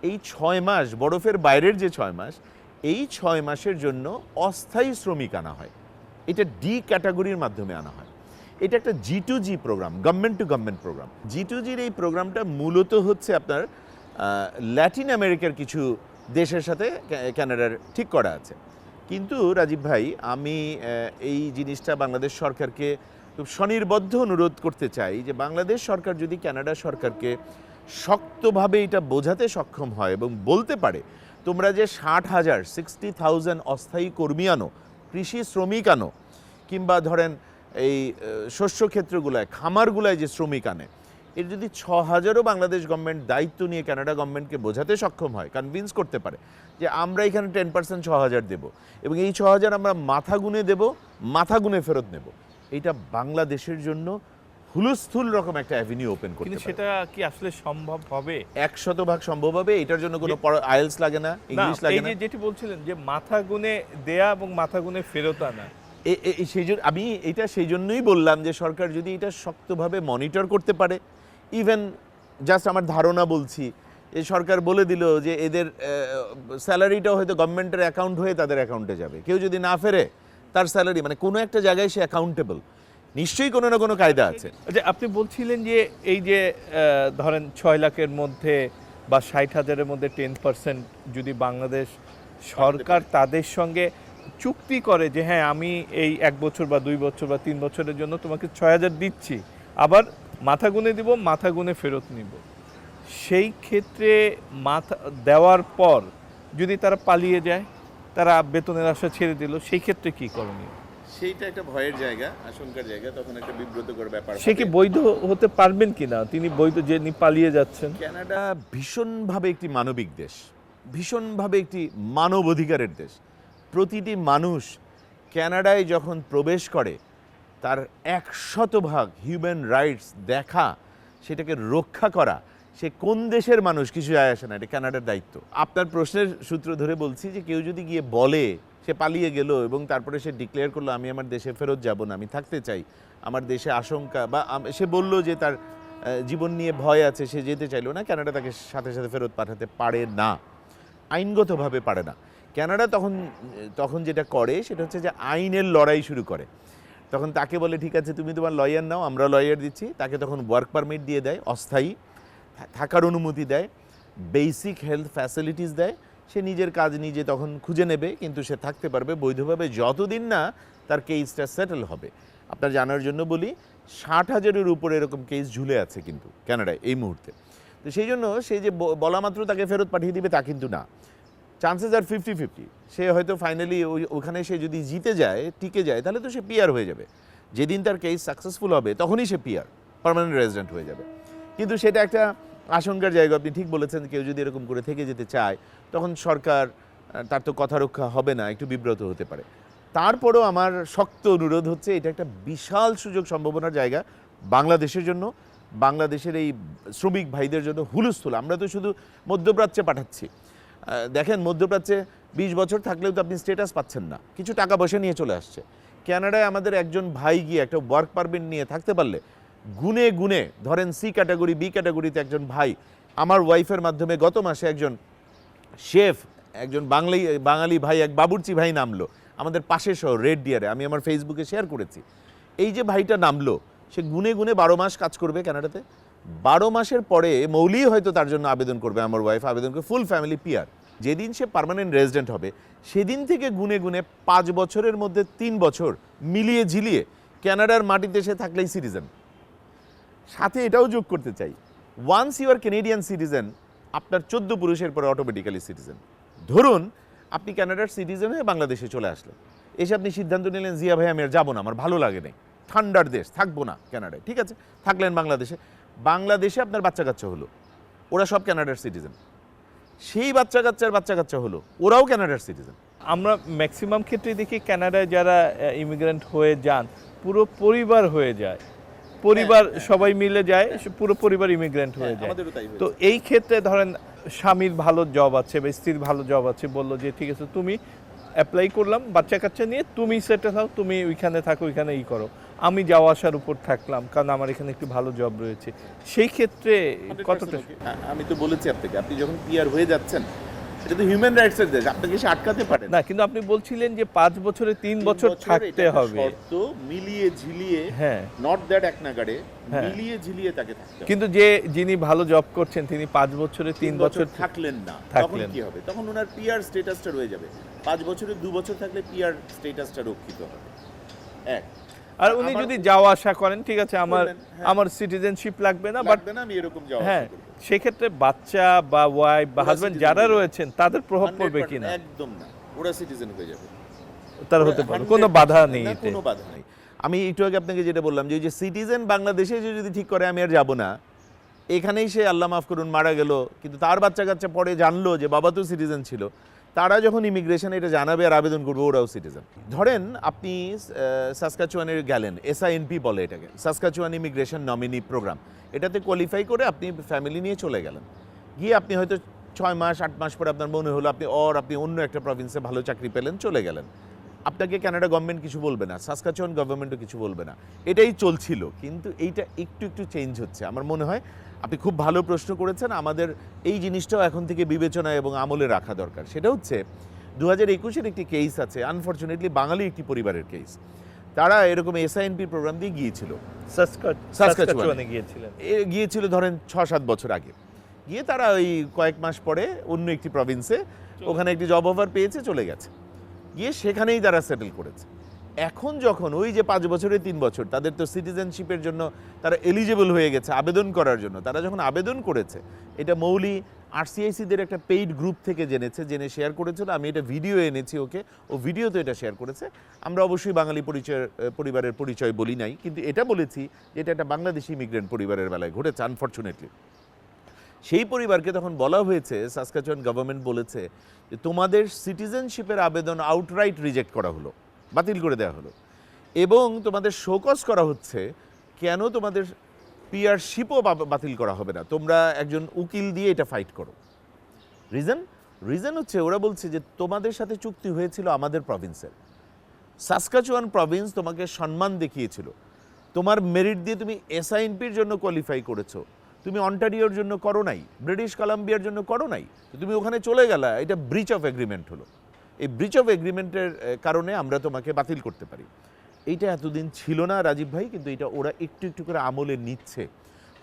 এই 6 মাস, বরফের বাইরের যে 6 মাস, এই 6 মাসের জন্য অস্থায়ী শ্রমিক আনা হয়। এটা ডি ক্যাটাগরির মাধ্যমে আনা হয়। এটা একটা G2G program, government to government program. G2Gর এই প্রোগ্রামটা মূলত হচ্ছে আপনার ল্যাটিন আমেরিকার কিছু দেশের সাথে কানাডার ঠিক করা আছে। কিন্তু রাজীব ভাই, আমি এই জিনিসটা বাংলাদেশ সরকারকে খুব স্বনির্বদ্ধ অনুরোধ করতে চাই যে বাংলাদেশ সরকার যদি কানাডা সরকারকে শক্তভাবে এটা বোঝাতে সক্ষম হয় এবং বলতে পারে, তোমরা যে 60,000 অস্থায়ী কর্মী আনো, কৃষি শ্রমিক আনো, কিংবা ধরেন এই শস্য ক্ষেত্রগুলায়, খামারগুলায় যে শ্রমিক আনে, এর যদি 6,000ও বাংলাদেশ গভর্নমেন্ট দায়িত্ব নিয়ে কানাডা গভর্নমেন্টকে বোঝাতে সক্ষম হয়, কনভিন্স করতে পারে যে আমরা এখানে 10% 6,000 দেবো এবং এই 6,000 আমরা মাথা গুনে দেবো, মাথা গুনে ফেরত নেব, এটা বাংলাদেশের জন্য হুলস্থুল রকম একটা অ্যাভিনিউ ওপেন করতে কিন্তু পারে। সেটা কি আসলে সম্ভব হবে? 100% সম্ভব হবে। এটার জন্য কোনো আইএলস লাগে না, ইংলিশ লাগে না। এই যে যেটি বলছিলেন যে মাথা গুনে দেয়া এবং মাথা গুনে ফেরত আনা, সেই জন্য আমি এটা সেই জন্যই বললাম যে সরকার যদি এটা শক্তভাবে মনিটর করতে পারে, ইভেন জাস্ট আমার ধারণা বলছি, এই সরকার বলে দিল যে এদের স্যালারিটাও হয়তো গভর্নমেন্টের অ্যাকাউন্ট হয়ে তাদের অ্যাকাউন্টে যাবে, কেউ যদি না ফেরে তার স্যালারি, মানে কোনো একটা জায়গায় সে অ্যাকাউন্টেবল, নিশ্চয়ই কোনো না কোনো কায়দা আছে। যে আপনি বলছিলেন যে এই যে ধরেন 6 লাখের মধ্যে বা 60,000-এর মধ্যে 10% যদি বাংলাদেশ সরকার তাদের সঙ্গে চুক্তি করে যে হ্যাঁ আমি এই 1 বছর বা 2 বছর বা 3 বছরের জন্য তোমাকে 6,000 দিচ্ছি, আবার মাথা গুনে দিব, মাথা গুনে ফেরত নিব, সেই ক্ষেত্রে মাথা দেওয়ার পর যদি তারা পালিয়ে যায়, তারা বেতনের আশা ছেড়ে দিল, সেই ক্ষেত্রে কি করণীয়? সেইটা একটা ভয়ের জায়গা, আশঙ্কার জায়গা, তখন একটা বিব্রতকর ব্যাপার। সে কি বৈধ হতে পারবেন কিনা? তিনি বৈধ, যে পালিয়ে যাচ্ছেন। কানাডা ভীষণভাবে একটি মানবিক দেশ, ভীষণভাবে একটি মানবাধিকারের দেশ। প্রতিটি মানুষ কানাডায় যখন প্রবেশ করে তার 100% হিউম্যান রাইটস দেখা, সেটাকে রক্ষা করা, সে কোন দেশের মানুষ কিছু যায় আসে না, এটা কানাডার দায়িত্ব। আপনার প্রশ্নের সূত্র ধরে বলছি যে কেউ যদি গিয়ে বলে সে পালিয়ে গেল এবং তারপরে সে ডিক্লেয়ার করলো আমি আমার দেশে ফেরত যাব না, আমি থাকতে চাই, আমার দেশে আশঙ্কা, বা সে বলল যে তার জীবন নিয়ে ভয় আছে, সে যেতে চাইলো না, কানাডা তাকে সাথে সাথে ফেরত পাঠাতে পারে না, আইনগতভাবে পারে না। কানাডা তখন যেটা করে সেটা হচ্ছে যে আইনের লড়াই শুরু করে। তখন তাকে বলে ঠিক আছে তুমি তোমার লয়ার নাও, আমরা লয়ার দিচ্ছি। তাকে তখন ওয়ার্ক পারমিট দিয়ে দেয়, অস্থায়ী থাকার অনুমতি দেয়, বেসিক হেলথ ফ্যাসিলিটিস দেয়। সে নিজের কাজ নিজে তখন খুঁজে নেবে, কিন্তু সে থাকতে পারবে বৈধভাবে যতদিন না তার কেসটা সেটেল হবে। আপনার জানার জন্য বলি, 60,000-এর উপরে এরকম কেস ঝুলে আছে কিন্তু কানাডায় এই মুহূর্তে। তো সেই জন্য সে যে বলা মাত্র তাকে ফেরত পাঠিয়ে দিবে তা কিন্তু না, চান্সেস আর 50-50। সে হয়তো ফাইনালি ওখানে সে যদি জিতে যায়, টিকে যায়, তাহলে তো সে পিআর হয়ে যাবে। যেদিন তার কেস সাকসেসফুল হবে তখনই সে পিআর, পার্মানেন্ট রেজিডেন্ট হয়ে যাবে। কিন্তু সেটা একটা আশঙ্কার জায়গা। আপনি ঠিক বলেছেন, কেউ যদি এরকম করে থেকে যেতে চায় তখন সরকার, তার তো কথা রক্ষা হবে না, একটু বিব্রত হতে পারে। তারপরও আমার শক্ত অনুরোধ হচ্ছে, এটা একটা বিশাল সুযোগ সম্ভাবনার জায়গা বাংলাদেশের জন্য, বাংলাদেশের এই শ্রমিক ভাইদের জন্য হুলস্থুল। আমরা তো শুধু মধ্যপ্রাচ্যে পাঠাচ্ছি, দেখেন মধ্যপ্রাচ্যে 20 বছর থাকলেও তো আপনি স্ট্যাটাস পাচ্ছেন না, কিছু টাকা পয়সা নিয়ে চলে আসছে। কানাডায় আমাদের একজন ভাই গিয়ে একটা ওয়ার্ক পারমিট নিয়ে থাকতে পারলে গুনে গুনে, ধরেন সি ক্যাটাগরি, বি ক্যাটাগরিতে একজন ভাই আমার ওয়াইফের মাধ্যমে গত মাসে একজন শেফ, একজন বাঙালি ভাই, এক বাবুর্চি ভাই নামলো আমাদের পাশের শহর রেড ডিয়ারে, আমি আমার ফেসবুকে শেয়ার করেছি। এই যে ভাইটা নামলো, সে গুনে গুনে 12 মাস কাজ করবে কানাডাতে। 12 মাসের পরে মৌলি হয়তো তার জন্য আবেদন করবে, আমার ওয়াইফ আবেদন করবে, ফুল ফ্যামিলি পিআর। যেদিন সে পার্মানেন্ট রেজিডেন্ট হবে সেদিন থেকে গুনে গুনে 5 বছরের মধ্যে 3 বছর মিলিয়ে ঝিলিয়ে কানাডার মাটিতে সে থাকলেই সিটিজেন। সাথে এটাও যোগ করতে চাই, once you are Canadian citizen, আপনার 14 পুরুষের পরে অটোমেটিক্যালি সিটিজেন। ধরুন আপনি কানাডার সিটিজেন হয়ে বাংলাদেশে চলে আসলেন, এসে আপনি সিদ্ধান্ত নিলেন জিয়া ভাই আমি আর যাবো না, আমার ভালো লাগে নাই, ঠান্ডার দেশ, থাকবো না কানাডায়। ঠিক আছে, থাকলেন বাংলাদেশে। বাংলাদেশে আপনার বাচ্চা কাচ্চা হলো, ওরা সব কানাডার সিটিজেন। সেই বাচ্চা কাচ্চা হলো, ওরাও কানাডার সিটিজেন। আমরা ম্যাক্সিমাম ক্ষেত্রে দেখি কানাডায় যারা ইমিগ্রেন্ট হয়ে যান পুরো পরিবার হয়ে যায়, পরিবার সবাই মিলে যায়, পুরো পরিবার ইমিগ্রেন্ট হয়ে যায়। তো এই ক্ষেত্রে ধরেন স্বামীর ভালো জব আছে বা স্ত্রীর ভালো জব আছে, বললো যে ঠিক আছে তুমি অ্যাপ্লাই করলাম, বাচ্চা কাচ্চা নিয়ে তুমি সেটেল হও, তুমি ওইখানে থাকো, ওইখানে করো, আমি যাওয়া আসার উপর থাকলাম কারণ আমার এখানে একটু ভালো জব রয়েছে। সেই ক্ষেত্রে কতটা? আমি তো বলেছি আপনাকে, আপনি যখন পিআর হয়ে যাচ্ছেন, এটা তো হিউম্যান রাইটসের দেশ, আপনাকে সে আটকাতে পারে না। কিন্তু আপনি বলছিলেন যে 5 বছরে 3 বছর থাকতে হবে, শর্ত মিলিয়ে ঝিলিয়ে, হ্যাঁ, নট দ্যাট এক নাগাড়ে মিলিয়ে ঝিলিয়ে তাকে থাকতে হবে। কিন্তু যিনি ভালো জব করছেন তিনি 5 বছরে 3 বছর থাকলেন না, তখন কি হবে? তখন ওনার পিআর স্ট্যাটাসটা রয়ে যাবে। 5 বছরে 2 বছর থাকলে পিআর স্ট্যাটাসটা রক্ষিত হবে। এক, আর উনি যদি যাওয়া আসা করেন, ঠিক আছে আমার সিটিজেনশিপ লাগবে না, বাট আমি এরকম যাওয়া হ্যাঁ, সেক্ষেত্রে বাচ্চা বা ওয়াইফ বা হাজবেন্ড যারা রয়েছেন তাদের প্রভাব পড়বে কিনা? একদম না, ওরা সিটিজেন হয়ে যাবে, তারা হতে পারে, কোনো বাধা নেই, কোনো বাধা নেই। আমি একটু আগে আপনাকে যেটা বললাম যে সিটিজেন বাংলাদেশে যদি ঠিক করে আমি আর যাব না, এখানেই সে আল্লাহ মাফ করুন মারা গেল, কিন্তু তার বাচ্চা কাচ্চা পরে জানলো যে বাবা তো সিটিজেন ছিল, তারা যখন ইমিগ্রেশনে এটা জানাবে আর আবেদন করবে, ওরাও সিটিজেন। ধরেন আপনি সাসকাচুয়ানের গেলেন, এসআইএনপি বলে এটাকে, সাসকাচুয়ান ইমিগ্রেশন নমিনি প্রোগ্রাম, এটাতে কোয়ালিফাই করে আপনি ফ্যামিলি নিয়ে চলে গেলেন। গিয়ে আপনি হয়তো 6 মাস 8 মাস পরে আপনার মনে হলো আপনি অন্য একটা প্রভিন্সে ভালো চাকরি পেলেন, চলে গেলেন। আপনাকে কানাডা গভর্নমেন্ট কিছু বলবে না, সাসকাচুয়ান গভর্নমেন্টও কিছু বলবে না, এটাই চলছিল। কিন্তু এইটা একটু একটু চেঞ্জ হচ্ছে আমার মনে হয়। আপনি খুব ভালো প্রশ্ন করেছেন, আমাদের এই জিনিসটাও এখন থেকে বিবেচনা এবং আমলে রাখা দরকার। সেটা হচ্ছে 2021-এর একটি কেস আছে, আনফর্চুনেটলি বাঙালি একটি পরিবারের কেস। তারা এরকম এসআইএনপি প্রোগ্রাম দিয়ে গিয়েছিল, সাসকাচুয়ানে গিয়েছিল ধরেন 6-7 বছর আগে। গিয়ে তারা ওই কয়েক মাস পরে অন্য একটি প্রভিন্সে ওখানে একটি জব অফার পেয়েছে, চলে গেছে, গিয়ে সেখানেই তারা সেটেল করেছে। এখন যখন ওই যে 5 বছরে 3 বছর, তাদের তো সিটিজেনশিপের জন্য তারা এলিজিবল হয়ে গেছে আবেদন করার জন্য। তারা যখন আবেদন করেছে, এটা মৌলি আরসিআইসিদের একটা পেইড গ্রুপ থেকে জেনে শেয়ার করেছিল। আমি এটা ভিডিও এনেছি ওকে, ও ভিডিওতে এটা শেয়ার করেছে। আমরা অবশ্যই বাঙালি পরিবারের পরিচয় বলি নাই, কিন্তু এটা বলেছি যে এটা একটা বাংলাদেশি ইমিগ্রেন্ট পরিবারের বেলায় ঘটেছে আনফর্চুনেটলি। সেই পরিবারকে তখন বলা হয়েছে, সাসকাচুয়ান গভর্নমেন্ট বলেছে যে তোমাদের সিটিজেনশিপের আবেদন আউটরাইট রিজেক্ট করা হলো, বাতিল করে দেওয়া হলো, এবং তোমাদের শোকজ করা হচ্ছে কেন তোমাদের পিআরশিপও বাতিল করা হবে না, তোমরা একজন উকিল দিয়ে এটা ফাইট করো। রিজন হচ্ছে ওরা বলছে যে তোমাদের সাথে চুক্তি হয়েছিল আমাদের প্রভিন্সের, সাসকাচুয়ান প্রভিন্স তোমাকে সম্মান দেখিয়েছিল, তোমার মেরিট দিয়ে তুমি এসআইএনপির জন্য কোয়ালিফাই করেছো, তুমি অন্টারিওর জন্য করো নাই, ব্রিটিশ কলাম্বিয়ার জন্য করো নাই, তুমি ওখানে চলে গেলা, এটা ব্রিচ অফ এগ্রিমেন্ট হলো। এই ব্রিচ অফ এগ্রিমেন্টের কারণে আমরা তোমাকে বাতিল করতে পারি। এইটা এতদিন ছিল না রাজীব ভাই, কিন্তু এটা ওরা একটু একটু করে আমলে নিচ্ছে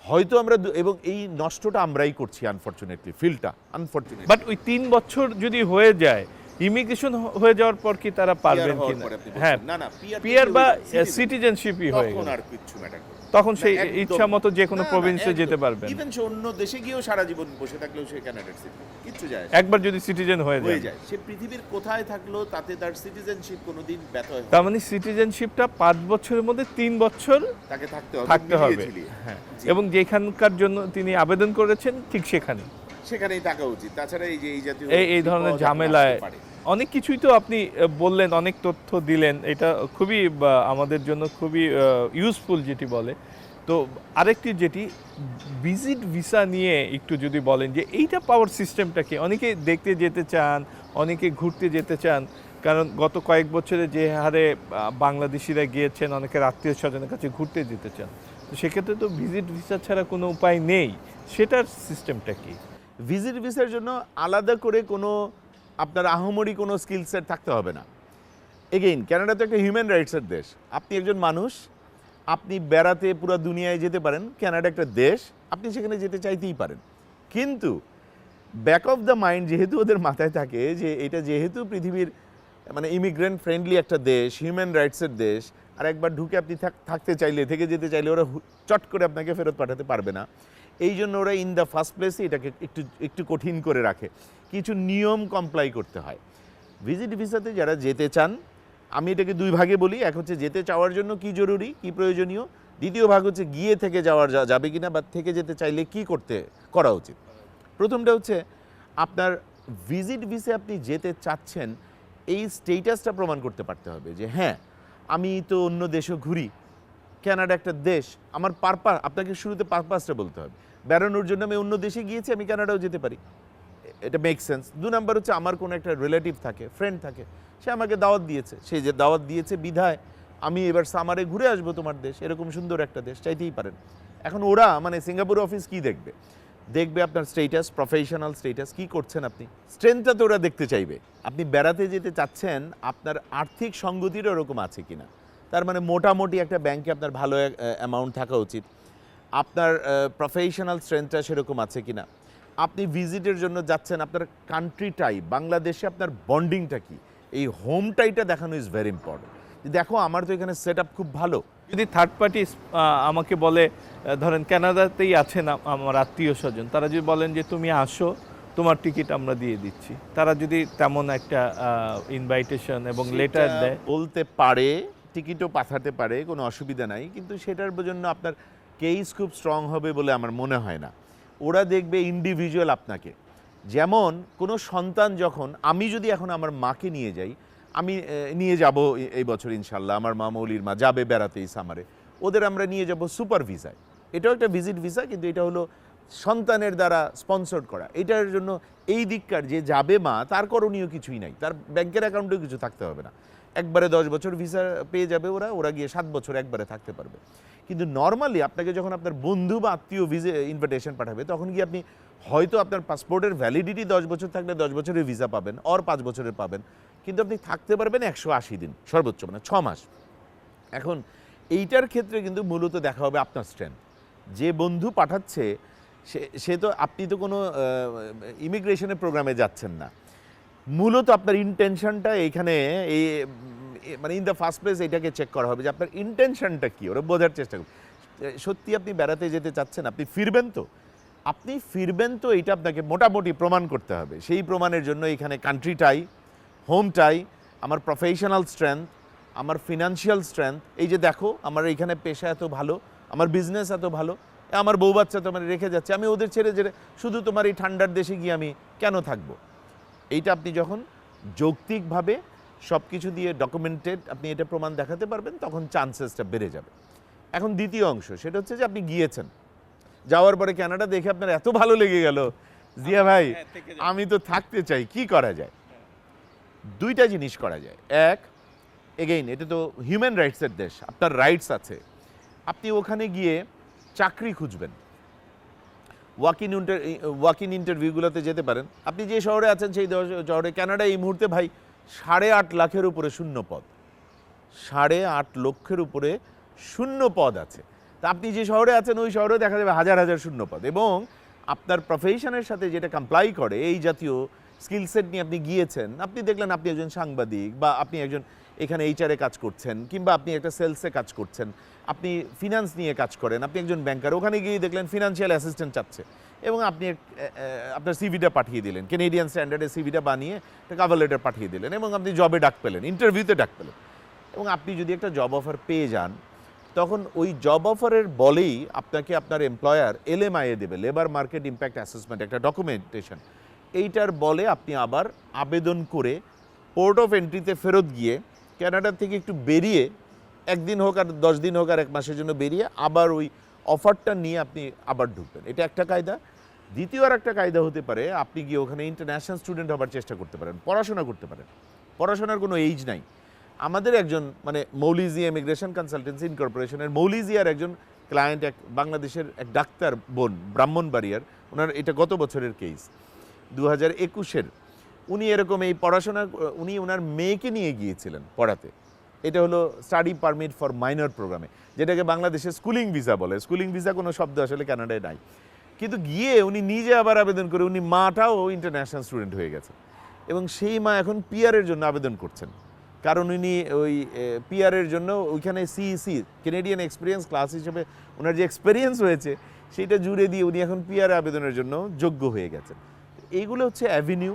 হয়তো আমরা, এবং এই নষ্টটা আমরাই করছি আনফর্চুনেটলি, ফিলটা আনফর্চুনেটলি। বাট ওই 3 বছর যদি হয়ে যায়, ইমিগ্রেশন হয়ে যাওয়ার পর কি তারা পারবেন কিনা? হ্যাঁ, না পিআর বা সিটিজেনশিপই হয়ে গেল, আর কিছু ম্যাটার করে, তখন সেই ইচ্ছা মতো যে কোনো প্রভিন্সে যেতে পারবেন। ইভেন সে অন্য দেশে গিয়েও সারা জীবন বসে থাকলেও সে কানাডার সিটিজেন, কিচ্ছু যায় না। একবার যদি সিটিজেন হয়ে যায়, সে পৃথিবীর কোথায় থাকলো তাতে তার সিটিজেনশিপ কোনোদিন ব্যর্থ হয় না। তার মানে সিটিজেনশিপটা 5 বছরের মধ্যে 3 বছর তাকে থাকতে হবে, হ্যাঁ, এবং যেখানকার জন্য তিনি আবেদন করেছেন ঠিক সেখানেই থাকা উচিত। তাছাড়া এই জাতীয় এই ধরনের ঝামেলায় অনেক কিছুই তো আপনি বললেন, অনেক তথ্য দিলেন, এটা খুবই আমাদের জন্য খুবই ইউজফুল যেটি বলে। তো আরেকটি যেটি ভিজিট ভিসা নিয়ে একটু যদি বলেন যে এইটা পাওয়ার সিস্টেমটা কি? অনেকে দেখতে যেতে চান, অনেকে ঘুরতে যেতে চান, কারণ গত কয়েক বছরে যে হারে বাংলাদেশিরা গিয়েছেন, অনেকের আত্মীয় স্বজনের কাছে ঘুরতে যেতে চান, তো সেক্ষেত্রে তো ভিজিট ভিসা ছাড়া কোনো উপায় নেই, সেটার সিস্টেমটা কি? ভিজিট ভিসার জন্য আলাদা করে কোনো আপনার আহামরি কোনো স্কিল সেট থাকতে হবে না। এগেইন কানাডা তো একটা হিউম্যান রাইটসের দেশ। আপনি একজন মানুষ, আপনি বেড়াতে পুরো দুনিয়ায় যেতে পারেন। কানাডা একটা দেশ, আপনি সেখানে যেতে চাইতেই পারেন। কিন্তু ব্যাক অফ দ্য মাইন্ড যেহেতু ওদের মাথায় থাকে যে এটা যেহেতু পৃথিবীর মানে ইমিগ্রেন্ট ফ্রেন্ডলি একটা দেশ, হিউম্যান রাইটসের দেশ, আর একবার ঢুকে আপনি থাকতে চাইলে, থেকে যেতে চাইলে ওরা চট করে আপনাকে ফেরত পাঠাতে পারবে না। এই জন্য ওরা ইন দ্য ফার্স্ট প্লেসে এটাকে একটু কঠিন করে রাখে, কিছু নিয়ম কমপ্লাই করতে হয়। ভিজিট ভিসাতে যারা যেতে চান, আমি এটাকে দুই ভাগে বলি। এক হচ্ছে যেতে চাওয়ার জন্য কি জরুরি, কি প্রয়োজনীয়। দ্বিতীয় ভাগ হচ্ছে গিয়ে থেকে যাবে কিনা, বা থেকে যেতে চাইলে কি করা উচিত। প্রথমটা হচ্ছে আপনার ভিজিট ভিসে আপনি যেতে চাচ্ছেন, এই স্টেটাসটা প্রমাণ করতে পারতে হবে যে হ্যাঁ আমি তো অন্য দেশও ঘুরি, কানাডা একটা দেশ, আমার পারপাস, আপনাকে শুরুতে পারপাসটা বলতে হবে। বেড়ানোর জন্য আমি অন্য দেশে গিয়েছি, আমি কানাডাও যেতে পারি, এটা মেক সেন্স। 2 নাম্বার হচ্ছে আমার কোনো একটা রিলেটিভ থাকে, ফ্রেন্ড থাকে, সে আমাকে দাওয়াত দিয়েছে, সে যে দাওয়াত দিয়েছে বিধায় আমি এবার সামারে ঘুরে আসবো তোমার দেশ, এরকম সুন্দর একটা দেশ, চাইতেই পারেন। এখন ওরা মানে সিঙ্গাপুর অফিস কি দেখবে? দেখবে আপনার স্টেটাস, প্রফেশনাল স্টেটাস, কি করছেন আপনি, স্ট্রেংথটা তো ওরা দেখতে চাইবে। আপনি বেড়াতে যেতে চাচ্ছেন, আপনার আর্থিক সঙ্গতিরও ওরকম আছে কিনা, তার মানে মোটামুটি একটা ব্যাংকে আপনার ভালো অ্যামাউন্ট থাকা উচিত, আপনার প্রফেশনাল স্ট্রেংথটা সেরকম আছে কিনা, আপনি ভিজিটের জন্য যাচ্ছেন, আপনার কান্ট্রিটাই, বাংলাদেশে আপনার বন্ডিংটা কি, এই হোমটাইটা দেখানো ইজ ভেরি ইম্পর্টেন্ট। দেখো আমার তো এখানে সেট খুব ভালো। যদি থার্ড পার্টি আমাকে বলে, ধরেন কানাডাতেই আছেন আমার আত্মীয় স্বজন, তারা যদি বলেন যে তুমি আসো, তোমার টিকিট আমরা দিয়ে দিচ্ছি, তারা যদি তেমন একটা ইনভাইটেশন এবং লেটার সেটা দেয়, বলতে পারে, টিকিটও পাঠাতে পারে, কোনো অসুবিধা নাই, কিন্তু সেটার জন্য আপনার কেস খুব স্ট্রং হবে বলে আমার মনে হয় না। ওরা দেখবে ইন্ডিভিজুয়াল আপনাকে। যেমন কোনো সন্তান যখন, আমি যদি এখন আমার মাকে নিয়ে যাই, আমি নিয়ে যাব এই বছর ইনশাল্লাহ, আমার মা মৌলির মা যাবে বেড়াতে এই সামারে, ওদের আমরা নিয়ে যাব সুপার ভিসায়। এটাও একটা ভিজিট ভিসা, কিন্তু এটা হলো সন্তানের দ্বারা স্পন্সর্ড করা। এটার জন্য এই দিককার যে যাবে মা, তার করণীয় কিছুই নাই, তার ব্যাংকের অ্যাকাউন্টেও কিছু থাকতে হবে না, একবারে 10 বছর ভিসা পেয়ে যাবে ওরা গিয়ে 7 বছর একবারে থাকতে পারবে। কিন্তু নর্মালি আপনাকে যখন আপনার বন্ধু বা আত্মীয় ভিসা ইনভিটেশন পাঠাবে, তখন গিয়ে আপনি হয়তো আপনার পাসপোর্টের ভ্যালিডিটি 10 বছর থাকলে 10 বছরের ভিসা পাবেন, আর 5 বছরের পাবেন, কিন্তু আপনি থাকতে পারবেন 180 দিন সর্বোচ্চ, মানে 6 মাস। এখন এইটার ক্ষেত্রে কিন্তু মূলত দেখা হবে আপনার স্ট্রেংথ। যে বন্ধু পাঠাচ্ছে সে তো, আপনি তো কোনো ইমিগ্রেশনের প্রোগ্রামে যাচ্ছেন না, মূলত আপনার ইন্টেনশনটা এইখানে এই মানে ইন দ্য ফার্স্ট প্লেস এটাকে চেক করা হবে যে আপনার ইন্টেনশনটা কী, ওরা বোঝার চেষ্টা করবে। সত্যি আপনি বেড়াতে যেতে চাচ্ছেন, আপনি ফিরবেন তো এইটা আপনাকে মোটামুটি প্রমাণ করতে হবে। সেই প্রমাণের জন্য এখানে কান্ট্রিটাই, হোমটাই, আমার প্রফেশনাল স্ট্রেংথ, আমার ফিনান্সিয়াল স্ট্রেংথ, এই যে দেখো আমার এইখানে পেশা এত ভালো, আমার বিজনেস এত ভালো, আমার বউ বাচ্চা তোমার রেখে যাচ্ছে, আমি ওদের ছেড়ে শুধু তোমার এই ঠান্ডার দেশে গিয়ে আমি কেন থাকবো। এইটা আপনি যখন যৌক্তিকভাবে সব কিছু দিয়ে ডকুমেন্টেড আপনি এটা প্রমাণ দেখাতে পারবেন, তখন চান্সেসটা বেড়ে যাবে। এখন দ্বিতীয় অংশ, সেটা হচ্ছে যে আপনি গিয়েছেন, যাওয়ার পরে কানাডা দেখে আপনার এত ভালো লেগে গেল, জিয়া ভাই আমি তো থাকতে চাই, কি করা যায়? দুইটা জিনিস করা যায়। এক, এগেইন এটা তো হিউম্যান রাইটসের দেশ, আপনার রাইটস আছে, আপনি ওখানে গিয়ে চাকরি খুঁজবেন, ওয়াক ইন ইন্টারভিউগুলোতে যেতে পারেন। আপনি যে শহরে আছেন সেই শহরে, কানাডা এই মুহূর্তে ভাই 8.5 লাখের উপরে শূন্য পদ, 8.5 লক্ষের উপরে শূন্য পদ আছে। তা আপনি যে শহরে আছেন ওই শহরে দেখা যাবে হাজার হাজার শূন্য পদ, এবং আপনার প্রফেশনের সাথে যেটা কমপ্লাই করে এই জাতীয় স্কিল সেট নিয়ে আপনি গিয়েছেন, আপনি দেখলেন আপনি একজন সাংবাদিক, বা আপনি একজন এখানে এইচআরে কাজ করছেন, কিংবা আপনি একটা সেলসে কাজ করছেন, আপনি ফিনান্স নিয়ে কাজ করেন, আপনি একজন ব্যাংকার, ওখানে গিয়ে দেখলেন ফিনান্সিয়াল অ্যাসিস্ট্যান্ট চাচ্ছে, এবং আপনি আপনার সিভিটা পাঠিয়ে দিলেন, কেনেডিয়ান স্ট্যান্ডার্ডে সিভিটা বানিয়ে একটা কভার লেটার পাঠিয়ে দিলেন, এবং আপনি জবে ডাক পেলেন, ইন্টারভিউতে ডাক পেলেন। এবং আপনি যদি একটা জব অফার পেয়ে যান, তখন ওই জব অফারের বলেই আপনাকে আপনার এমপ্লয়ার এলএমআইএ দেবে, লেবার মার্কেট ইম্প্যাক্ট অ্যাসেসমেন্ট, একটা ডকুমেন্টেশন। এইটার বলে আপনি আবার আবেদন করে পোর্ট অফ এন্ট্রিতে ফেরত গিয়ে কানাডা থেকে একটু বেরিয়ে, 1 দিন হোক আর 10 দিন হোক আর 1 মাসের জন্য বেরিয়ে আবার ওই অফারটা নিয়ে আপনি আবার ঢুকবেন। এটা একটা কায়দা। দ্বিতীয় আর একটা কায়দা হতে পারে, আপনি গিয়ে ওখানে ইন্টারন্যাশনাল স্টুডেন্ট হবার চেষ্টা করতে পারেন, পড়াশোনা করতে পারেন, পড়াশোনার কোনো এইজ নাই। আমাদের একজন মানে মৌলিজিয়া ইমিগ্রেশন কনসালটেন্সি ইনকর্পোরেশনের মৌলিজিয়ার একজন ক্লায়েন্ট এক বাংলাদেশের এক ডাক্তার বোন ব্রাহ্মণবাড়িয়ার, ওনার এটা গত বছরের কেস 2021-এর, উনি এরকম এই পড়াশোনা উনি ওনার মেয়েকে নিয়ে গিয়েছিলেন পড়াতে। এটা হলো স্টাডি পারমিট ফর মাইনর প্রোগ্রামে, যেটাকে বাংলাদেশে স্কুলিং ভিসা বলে। স্কুলিং ভিসা কোনো শব্দ আসলে কানাডায় নাই, কিন্তু গিয়ে উনি নিজে আবার আবেদন করে উনি মাটাও ইন্টারন্যাশনাল স্টুডেন্ট হয়ে গেছে এবং সেই মা এখন পিআরের জন্য আবেদন করছেন, কারণ উনি ওই পিআরের জন্য ওইখানে সিইসি কেনেডিয়ান এক্সপিরিয়েন্স ক্লাস হিসেবে ওনার যে এক্সপিরিয়েন্স হয়েছে সেইটা জুড়ে দিয়ে উনি এখন পিআর আবেদনের জন্য যোগ্য হয়ে গেছেন। এইগুলো হচ্ছে অ্যাভিনিউ।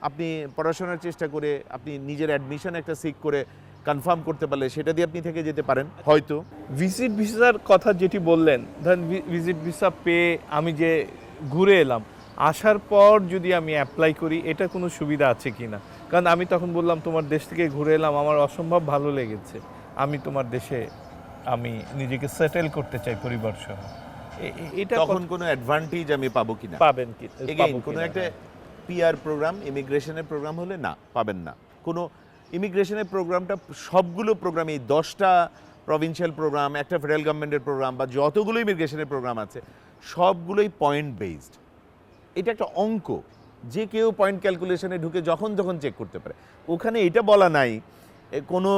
আপনি পড়াশোনার চেষ্টা করে আপনি নিজের অ্যাডমিশন একটা সিক করে কনফার্ম করতে পারলে সেটা দিয়ে আপনি থেকে যেতে পারেন হয়তো। ভিজিট ভিসার কথা যেটি বললেন, ধরেন ভিজিট ভিসা পেয়ে আমি যে ঘুরে এলাম, আসার পর যদি আমি অ্যাপ্লাই করি এটা কোনো সুবিধা আছে কি না? কারণ আমি তখন বললাম তোমার দেশ থেকে ঘুরে এলাম, আমার অসম্ভব ভালো লেগেছে, আমি তোমার দেশে আমি নিজেকে সেটেল করতে চাই পরিবার সহ, এটা তখন কোনো অ্যাডভান্টেজ আমি পাবো কিনা? পাবেন কি? এগেইন কোনো একটা পিআর প্রোগ্রাম, ইমিগ্রেশনের প্রোগ্রাম হলে না, পাবেন না। কোনো ইমিগ্রেশনের প্রোগ্রামটা সবগুলো প্রোগ্রাম, এই 10টা প্রভিন্সিয়াল প্রোগ্রাম, একটা ফেডারেল গভর্নমেন্টের প্রোগ্রাম বা যতগুলো ইমিগ্রেশনের প্রোগ্রাম আছে সবগুলোই পয়েন্ট বেসড। এটা একটা অঙ্ক, যে কেউ পয়েন্ট ক্যালকুলেশনে ঢুকে যখন যখন চেক করতে পারে। ওখানে এটা বলা নাই কোনো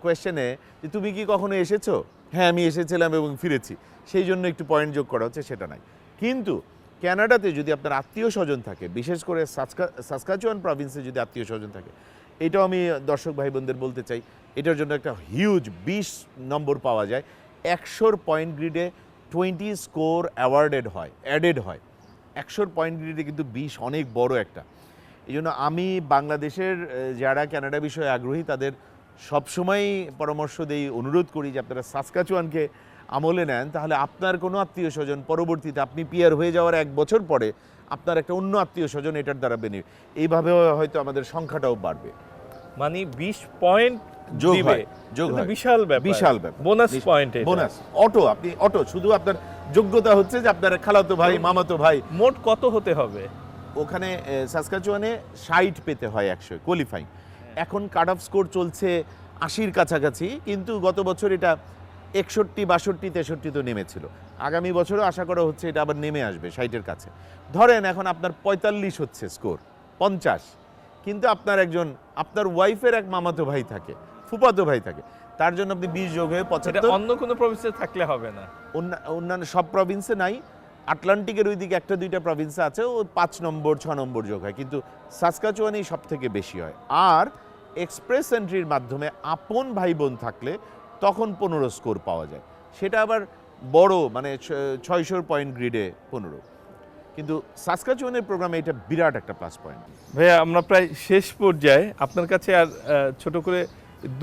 কোয়েশ্চেনে যে তুমি কি কখনো এসেছো, হ্যাঁ আমি এসেছিলাম এবং ফিরেছি, সেই জন্য একটু পয়েন্ট যোগ করা হচ্ছে, সেটা নাই। কিন্তু ক্যানাডাতে যদি আপনার আত্মীয় স্বজন থাকে, বিশেষ করে সাসকাচুয়ান প্রভিন্সে যদি আত্মীয় স্বজন থাকে, এটাও আমি দর্শক ভাই বোনদের বলতে চাই, এটার জন্য একটা হিউজ 20 নম্বর পাওয়া যায়। 100 পয়েন্ট গ্রিডে 20 স্কোর অ্যাওয়ার্ডেড হয়, অ্যাডেড হয়। 100 পয়েন্ট গ্রিডে কিন্তু 20 অনেক বড় একটা। এই জন্য আমি বাংলাদেশের যারা ক্যানাডা বিষয়ে আগ্রহী তাদের সবসময়ই পরামর্শ দেই, অনুরোধ করি যে আপনারা সাসকাচুয়ানকে আমলে নেন, তাহলে আপনার কোনো আত্মীয় স্বজন পরবর্তীতে আপনি পিআর হয়ে যাওয়ার 1 বছর পরে আপনার একটা অন্য আত্মীয় স্বজন এটার দ্বারা বেনিফিট, এইভাবে হয়তো আমাদের সংখ্যাটাও বাড়বে। মানে 20 পয়েন্ট যোগ দিবে, হয়, যোগ হয়। বিশাল ব্যাপার, বিশাল ব্যাপার। বোনাস পয়েন্ট, বোনাস অটো, আপনি অটো, শুধু আপনার যোগ্যতা হচ্ছে যে আপনার খালাতো ভাই, মামাতো ভাই। মোট কত হতে হবে? ওখানে সাসকাচুয়ানে 60 পেতে হয় 100 কোয়ালিফাইং। এখন কাট অফ স্কোর চলছে 80-র কাছাকাছি, কিন্তু গত বছর এটা 61, 62, 63 তো নেমেছিল। আগামী বছরও আশা করা হচ্ছে এটা আবার নেমে আসবে 60-এর কাছে। ধরেন এখন আপনার 45 হচ্ছে স্কোর, 50, কিন্তু আপনার একজন আপনার ওয়াইফের এক মামাতো ভাই থাকে, ফুফাতো ভাই থাকে, তার জন্য আপনি 20 যোগ হয়ে 75। অন্য কোনো প্রভিন্সে থাকলে হবে না? অন্যান্য সব প্রভিন্সে নাই, আটলান্টিকের ওইদিকে 1-2টা প্রভিন্সে আছে, ও 5 নম্বর 6 নম্বর যোগ হয়, কিন্তু সাসকাচুয়ানেই সব থেকে বেশি হয়। আর এক্সপ্রেস এন্ট্রির মাধ্যমে আপন ভাই বোন থাকলে তখন 15 স্কোর পাওয়া যায়, সেটা আবার বড়, মানে 600 পয়েন্ট গ্রিডে 15। কিন্তু সাসকাচুয়ানের প্রোগ্রামে এটা বিরাট একটা প্লাস পয়েন্ট। ভাইয়া আমরা প্রায় শেষ পর্যায়ে, আপনার কাছে আর ছোট করে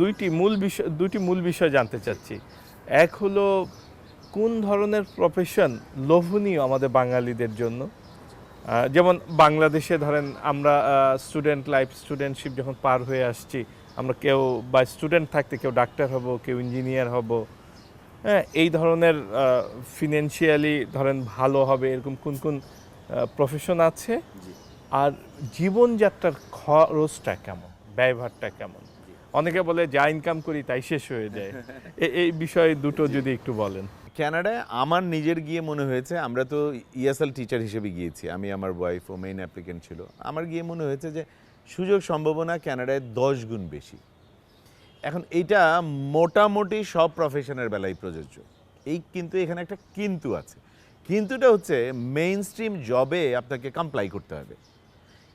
দুইটি মূল বিষয় জানতে চাচ্ছি। এক হলো কোন ধরনের প্রফেশন লোভনীয় আমাদের বাঙালিদের জন্য? যেমন বাংলাদেশে ধরেন আমরা স্টুডেন্ট লাইফ, স্টুডেন্টশিপ যখন পার হয়ে আসছি, আমরা কেউ বা স্টুডেন্ট থাকতে কেউ ডাক্তার হব, কেউ ইঞ্জিনিয়ার হব, হ্যাঁ, এই ধরনের ফিনান্সিয়ালি ধরেন ভালো হবে, এরকম কোন কোন প্রফেশন আছে? আর জীবনযাত্রার খরচটা কেমন, ব্যয়ভারটা কেমন? অনেকে বলে যা ইনকাম করি তাই শেষ হয়ে যায়, এই বিষয়ে দুটো যদি একটু বলেন। ক্যানাডায় আমার নিজের গিয়ে মনে হয়েছে, আমরা তো ইএসএল টিচার হিসেবে গিয়েছি, আমি আমার ওয়াইফ ও মেইন অ্যাপ্লিকেন্ট ছিল, আমার গিয়ে মনে হয়েছে যে সুযোগ সম্ভাবনা ক্যানাডায় 10 গুণ বেশি। এখন এইটা মোটামুটি সব প্রফেশনের বেলায় প্রযোজ্য। কিন্তু এখানে একটা কিন্তু আছে, কিন্তুটা হচ্ছে মেইন স্ট্রিম জবে আপনাকে কমপ্লাই করতে হবে।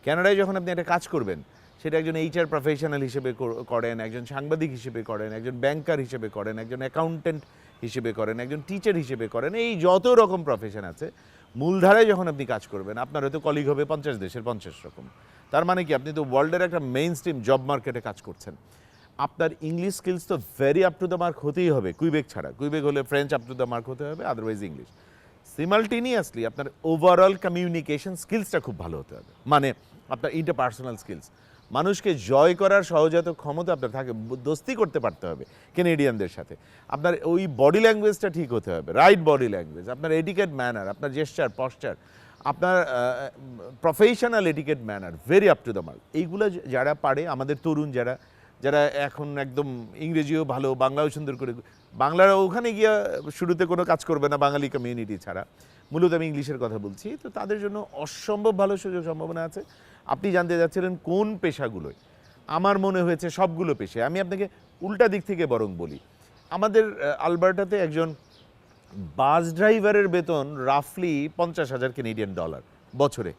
ক্যানাডায় যখন আপনি একটা কাজ করবেন, সেটা একজন এইচআর প্রফেশনাল হিসেবে করেন, একজন সাংবাদিক হিসেবে করেন, একজন ব্যাংকার হিসেবে করেন, একজন অ্যাকাউন্টেন্ট হিসেবে করেন, একজন টিচার হিসেবে করেন, এই যত রকম প্রফেশন আছে, মূলধারায় যখন আপনি কাজ করবেন আপনার হয়তো কলিগ হবে 50 দেশের 50 রকম। তার মানে কি, আপনি তো ওয়ার্ল্ডের একটা মেইন স্ট্রিম জব মার্কেটে কাজ করছেন। আপনার ইংলিশ স্কিলস তো very up to the mark হতেই হবে, কুইবেক ছাড়া। কুইবেক হলে French up to the mark হতে হবে, আদারওয়াইজ ইংলিশ। সিমালটেনিয়াসলি আপনার ওভারঅল কমিউনিকেশন স্কিলসটা খুব ভালো হতে হবে, মানে আপনার ইন্টারপার্সোনাল স্কিলস, মানুষকে জয় করার সহজাত ক্ষমতা আপনার থাকে, দোস্তি করতে পারতে হবে কেনেডিয়ানদের সাথে। আপনার ওই বডি ল্যাঙ্গুয়েজটা ঠিক হতে হবে, রাইট বডি ল্যাঙ্গুয়েজ, আপনার এটিকেট ম্যানার, আপনার জেস্চার পশ্চার, আপনার professional etiquette manner very up to the mark. এইগুলো যারা পারে, আমাদের তরুণ যারা যারা এখন একদম ইংরেজিও ভালো, বাংলাও সুন্দর করে, বাংলার ওখানে গিয়ে শুরুতে কোনো কাজ করবে না বাঙালি কমিউনিটি ছাড়া, মূলত আমি ইংলিশের কথা বলছি, তো তাদের জন্য অসম্ভব ভালো সুযোগ সম্ভাবনা আছে। আপনি জানতে যাচ্ছিলেন কোন পেশাগুলোয়, আমার মনে হয়েছে সবগুলো পেশায়। আমি আপনাকে উল্টা দিক থেকে বরং বলি, আমাদের আলবার্টাতে একজন বাস ড্রাইভারের বেতন রাফলি 50,000 কানাডিয়ান ডলার বছরে।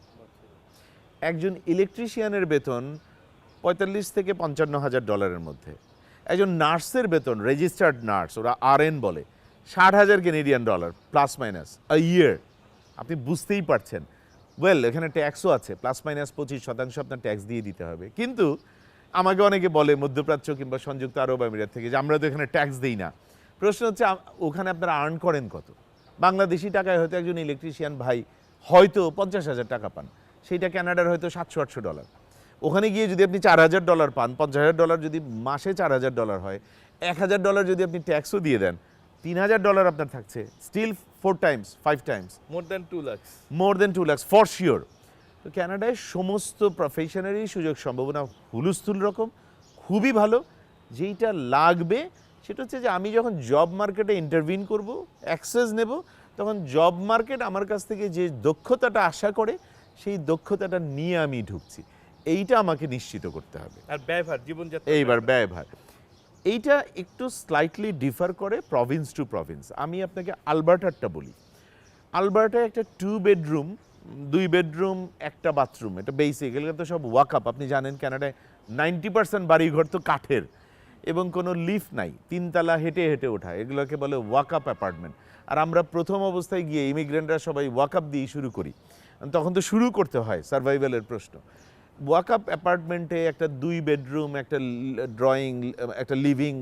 একজন ইলেকট্রিশিয়ানের বেতন 45 থেকে 55,000 ডলারের মধ্যে। একজন নার্সের বেতন, রেজিস্টার্ড নার্স, ওরা RN বলে, 60,000 কানাডিয়ান ডলার প্লাস মাইনাস আ ইয়ার। আপনি বুঝতেই পারছেন, ওয়েল এখানে ট্যাক্সও আছে, প্লাস মাইনাস 25% আপনার ট্যাক্স দিয়ে দিতে হবে। কিন্তু আমাকে অনেকে বলে মধ্যপ্রাচ্য কিংবা সংযুক্ত আরব আমিরাত থেকে যে আমরা তো এখানে ট্যাক্স দিই না। প্রশ্ন হচ্ছে ওখানে আপনারা আর্ন করেন কত? বাংলাদেশি টাকায় হয়তো একজন ইলেকট্রিশিয়ান ভাই হয়তো 50,000 টাকা পান, সেইটা কানাডার হয়তো 700-800 ডলার। ওখানে গিয়ে যদি আপনি 4,000 ডলার পান, 50,000 ডলার যদি মাসে 4,000 ডলার হয়, 1,000 ডলার যদি আপনি ট্যাক্সও দিয়ে দেন, 3,000 ডলার আপনার থাকছে, still 4 times 5 times more than 2 lakh. More than 2 lakh for sure. তো কানাডায় সমস্ত প্রফেশনেরই সুযোগ সম্ভাবনা হুলস্থুল রকম, খুবই ভালো। যেইটা লাগবে সেটা হচ্ছে যে আমি যখন জব মার্কেটে ইন্টারভিউ করব, অ্যাক্সেস নেব, তখন জব মার্কেট আমার কাছ থেকে যে দক্ষতাটা আশা করে সেই দক্ষতাটা নিয়ে আমি ঢুকছি, এইটা আমাকে নিশ্চিত করতে হবে। আর ব্যয়ভার, জীবনযাত্রা, এইবার ব্যয়ভার এইটা একটু স্লাইটলি ডিফার করে প্রভিন্স টু প্রভিন্স। আমি আপনাকে আলবার্টারটা বলি। আলবার্টায় একটা 2 বেডরুম, 2 বেডরুম 1টা বাথরুম, এটা বেসিক। এগুলো তো সব ওয়াকআপ। আপনি জানেন কানাডায় 90% বাড়িঘর তো কাঠের এবং কোনো লিফট নাই, 3 তলা হেঁটে হেঁটে ওঠা, এগুলোকে বলে ওয়াকআপ অ্যাপার্টমেন্ট। আর আমরা প্রথম অবস্থায় গিয়ে ইমিগ্রেন্টরা সবাই ওয়াকআপ দিয়ে শুরু করি, তখন তো শুরু করতে হয়, সার্ভাইভালের প্রশ্ন। ওয়াকআপ অ্যাপার্টমেন্টে একটা 2 বেডরুম, একটা ড্রয়িং, একটা লিভিং,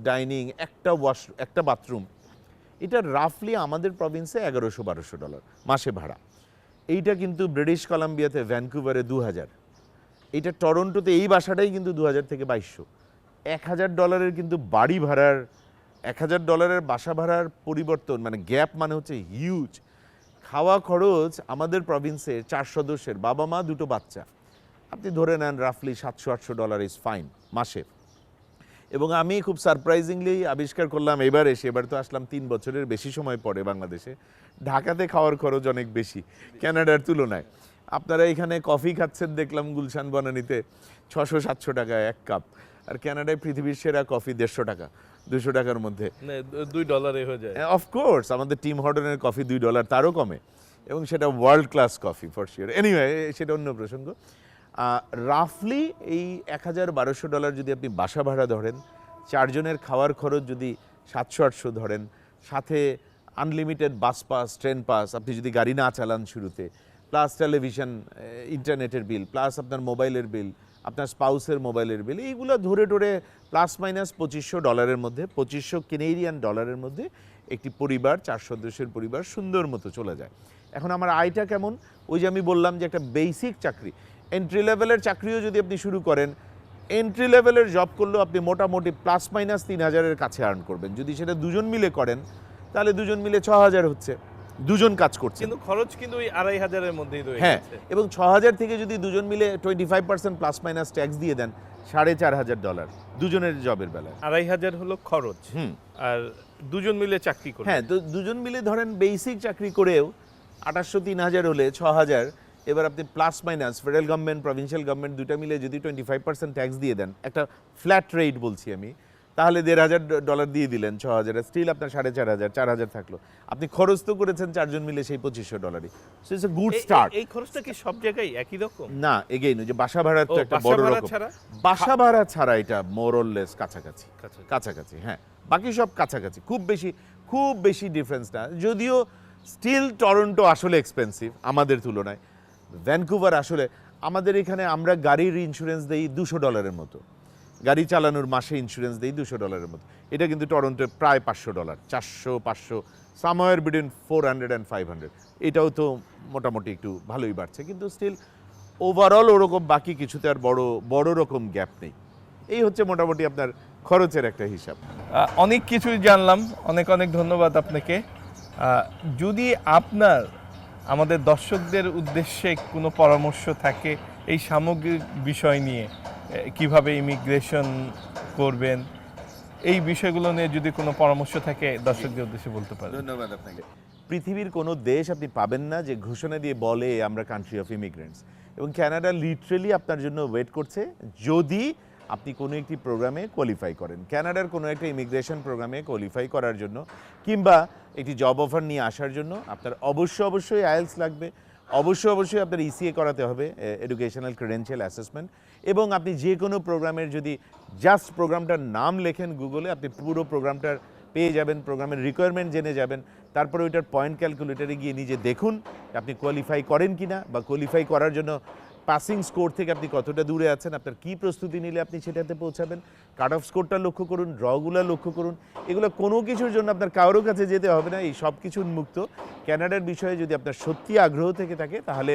ডাইনিং, একটা বাথরুম, এটা রাফলি আমাদের প্রভিন্সে 1100-1200 ডলার মাসে ভাড়া। এইটা কিন্তু ব্রিটিশ কলাম্বিয়াতে ভ্যানকুভারে 2,000, এইটা টরন্টোতে এই বাসাটাই কিন্তু 2,000 থেকে 2,200। 1,000 ডলারের কিন্তু বাড়ি ভাড়ার, 1,000 ডলারের বাসা ভাড়ার পরিবর্তন, মানে গ্যাপ মানে হচ্ছে হিউজ। খাওয়া খরচ আমাদের প্রভিন্সে 4 সদস্যের, বাবা মা 2টো বাচ্চা, আপনি ধরে নেন রাফলি 700-800 ডলার ইজ ফাইন মাসে। এবং আমি খুব সারপ্রাইজিংলি আবিষ্কার করলাম এবার এসে, এবার তো আসলাম 3 বছরের বেশি সময় পরে বাংলাদেশে, ঢাকাতে খাওয়ার খরচ অনেক বেশি কানাডার তুলনায়। আপনারা এখানে কফি খাচ্ছেন দেখলাম গুলশান বনানীতে 600-700 টাকা 1 কাপ, আর কানাডায় পৃথিবীর সেরা কফি 150 টাকা, 200 টাকার মধ্যে, 2 ডলারে হয়ে যায়। অফকোর্স আমাদের টিম হর্ডনের কফি 2 ডলার, তারও কমে, এবং সেটা world class coffee for sure. Anyway, সেটা অন্য প্রসঙ্গ। রাফলি এই 1,000-1,200 ডলার যদি আপনি বাসা ভাড়া ধরেন, 4 জনের খাওয়ার খরচ যদি 700-800 ধরেন, সাথে আনলিমিটেড বাস পাস, ট্রেন পাস, আপনি যদি গাড়ি না চালান শুরুতে, প্লাস টেলিভিশন, ইন্টারনেটের বিল, প্লাস আপনার মোবাইলের বিল, আপনার স্পাউসের মোবাইলের বিল, এইগুলো ধরে ধরে প্লাস মাইনাস 2,500 ডলারের মধ্যে, 2,500 কানাডিয়ান ডলারের মধ্যে একটি পরিবার, 4 সদস্যের পরিবার সুন্দর মতো চলে যায়। এখন আমার আয়টা কেমন? ওই যে আমি বললাম যে একটা বেসিক চাকরি, এন্ট্রি লেভেলের চাকরিও যদি আপনি শুরু করেন, এন্ট্রি লেভেলের জব করলেও আপনি মোটামুটি প্লাস মাইনাস 3,000-এর কাছে আর্ন করবেন। যদি সেটা 2 জন মিলে করেন, তাহলে 2 জন মিলে 6,000 হচ্ছে, 2 জন কাজ করছে। কিন্তু খরচ কিন্তু ওই 2,500-এর মধ্যেই রয়ে হ্যাঁ, গেছে। এবং 6,000 থেকে যদি 2 জন মিলে 25% প্লাস মাইনাস ট্যাক্স দিয়ে দেন, 4,500 ডলার 2 জনের জবের বেলায়। 2,500 হলো খরচ, আর 2 জন মিলে চাকরি করে। হ্যাঁ, তো 2 জন মিলে ধরেন বেসিক চাকরি করেও 2,800-3,000 হলে 6,000। এবার আপনি plus minus federal government, provincial government দুইটা মিলে যদি 25% ট্যাক্স দিয়ে দেন, একটা ফ্ল্যাট রেট বলছি আমি, তাহলে 1,500 ডলার দিয়ে দিলেন 6,000, স্টিল আপনার 4,500, 4,000 থাকলো। আপনি খরচ তো করেছেন 4 জন মিলে সেই 2,500 ডলারই। So it's a good start. এই খরচটা কি সব জায়গায় একই রকম? না, এগেইন যে বাসা ভাড়া তো একটা বাসা বড় ভাড়া রকম। ছাড়া? বাসা ভাড়া ছাড়া এটা মোর অর লেস কাছাকাছি, হ্যাঁ, বাকি সব কাছাকাছি, খুব বেশি ডিফারেন্স না। যদিও স্টিল টরন্টো আসলে এক্সপেন্সিভ আমাদের তুলনায়। ভ্যানকুভার আসলে, আমাদের এখানে আমরা গাড়ির ইন্স্যুরেন্স দেই 200 ডলারের মতো, গাড়ি চালানোর মাসে ইন্স্যুরেন্স দেই 200 ডলারের মতো। এটা কিন্তু টরন্টোয় প্রায় 500 ডলার, 400-500, সামওয়্যার বিটুইন 400 and 500। এটাও তো মোটামুটি একটু ভালোই বাড়ছে, কিন্তু স্টিল ওভারঅল ওরকম বাকি কিছুতে আর বড় রকম গ্যাপ নেই। এই হচ্ছে মোটামুটি আপনার খরচের একটা হিসাব। অনেক কিছুই জানলাম, অনেক অনেক ধন্যবাদ আপনাকে। যদি আপনার আমাদের দর্শকদের উদ্দেশ্যে কোনো পরামর্শ থাকে এই সামগ্রিক বিষয় নিয়ে, কিভাবে ইমিগ্রেশন করবেন, এই বিষয়গুলো নিয়ে যদি কোনো পরামর্শ থাকে দর্শকদের উদ্দেশ্যে বলতে পারেন। ধন্যবাদ আপনাকে। পৃথিবীর কোনো দেশ আপনি পাবেন না যে ঘোষণা দিয়ে বলে আমরা কান্ট্রি অফ ইমিগ্রেন্টস, এবং কানাডা লিটারেলি আপনার জন্য ওয়েট করছে যদি আপনি কোনো একটি প্রোগ্রামে কোয়ালিফাই করেন। কানাডার কোনো একটা ইমিগ্রেশন প্রোগ্রামে কোয়ালিফাই করার জন্য কিংবা একটি জব অফার নিয়ে আসার জন্য আপনার অবশ্যই আইএলস লাগবে, অবশ্যই আপনার ইসিএ করাতে হবে, এডুকেশনাল ক্রেডেনশিয়াল অ্যাসেসমেন্ট, এবং আপনি যে কোনো প্রোগ্রামের যদি জাস্ট প্রোগ্রামটার নাম লেখেন গুগলে, আপনি পুরো প্রোগ্রামটার পেয়ে যাবেন, প্রোগ্রামের রিকোয়ারমেন্ট জেনে যাবেন। তারপরে ওইটার পয়েন্ট ক্যালকুলেটরে গিয়ে নিজে দেখুন আপনি কোয়ালিফাই করেন কি না, বা কোয়ালিফাই করার জন্য পাসিং স্কোর থেকে আপনি কতটা দূরে আছেন, আপনার কী প্রস্তুতি নিলে আপনি সেটাতে পৌঁছাবেন। কাট অফ স্কোরটা লক্ষ্য করুন, ড্রগুলো লক্ষ্য করুন। এগুলো কোনো কিছুর জন্য আপনার কারোর কাছে যেতে হবে না, এই সব কিছু উন্মুক্ত। কানাডার বিষয়ে যদি আপনার সত্যি আগ্রহ থেকে থাকে তাহলে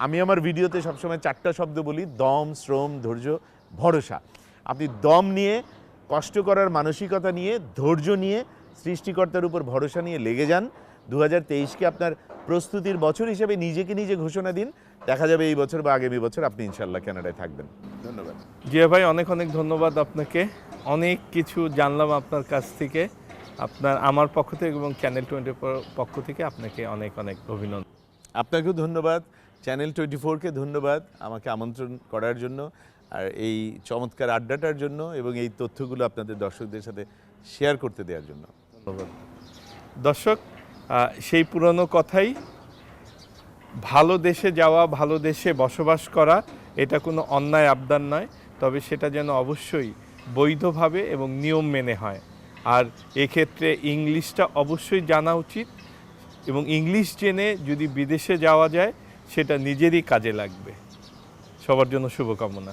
আমি আমার ভিডিওতে সবসময় 4টা শব্দ বলি: দম, শ্রম, ধৈর্য, ভরসা। আপনি দম নিয়ে, কষ্ট করার মানসিকতা নিয়ে, ধৈর্য নিয়ে, সৃষ্টিকর্তার উপর ভরসা নিয়ে লেগে যান। 2023কে আপনার প্রস্তুতির বছর হিসেবে নিজেকে নিজে ঘোষণা দিন। দেখা যাবে এই বছর বা আগামী বছর আপনি ইনশাল্লাহ কানাডায় থাকবেন। ধন্যবাদ। জিয়া ভাই, অনেক ধন্যবাদ আপনাকে। অনেক কিছু জানলাম আপনার কাছ থেকে। আমার পক্ষ থেকে এবং চ্যানেল 24 পক্ষ থেকে আপনাকে অনেক অভিনন্দন। আপনাকেও ধন্যবাদ, চ্যানেল 24কে ধন্যবাদ আমাকে আমন্ত্রণ করার জন্য, আর এই চমৎকার আড্ডাটার জন্য, এবং এই তথ্যগুলো আপনাদের দর্শকদের সাথে শেয়ার করতে দেওয়ার জন্য ধন্যবাদ। দর্শক, সেই পুরনো কথাই, ভালো দেশে যাওয়া, ভালো দেশে বসবাস করা এটা কোনো অন্যায় আবদার নয়, তবে সেটা যেন অবশ্যই বৈধভাবে এবং নিয়ম মেনে হয়। আর এক্ষেত্রে ইংলিশটা অবশ্যই জানা উচিত, এবং ইংলিশ জেনে যদি বিদেশে যাওয়া যায় সেটা নিজেরই কাজে লাগবে। সবার জন্য শুভকামনা।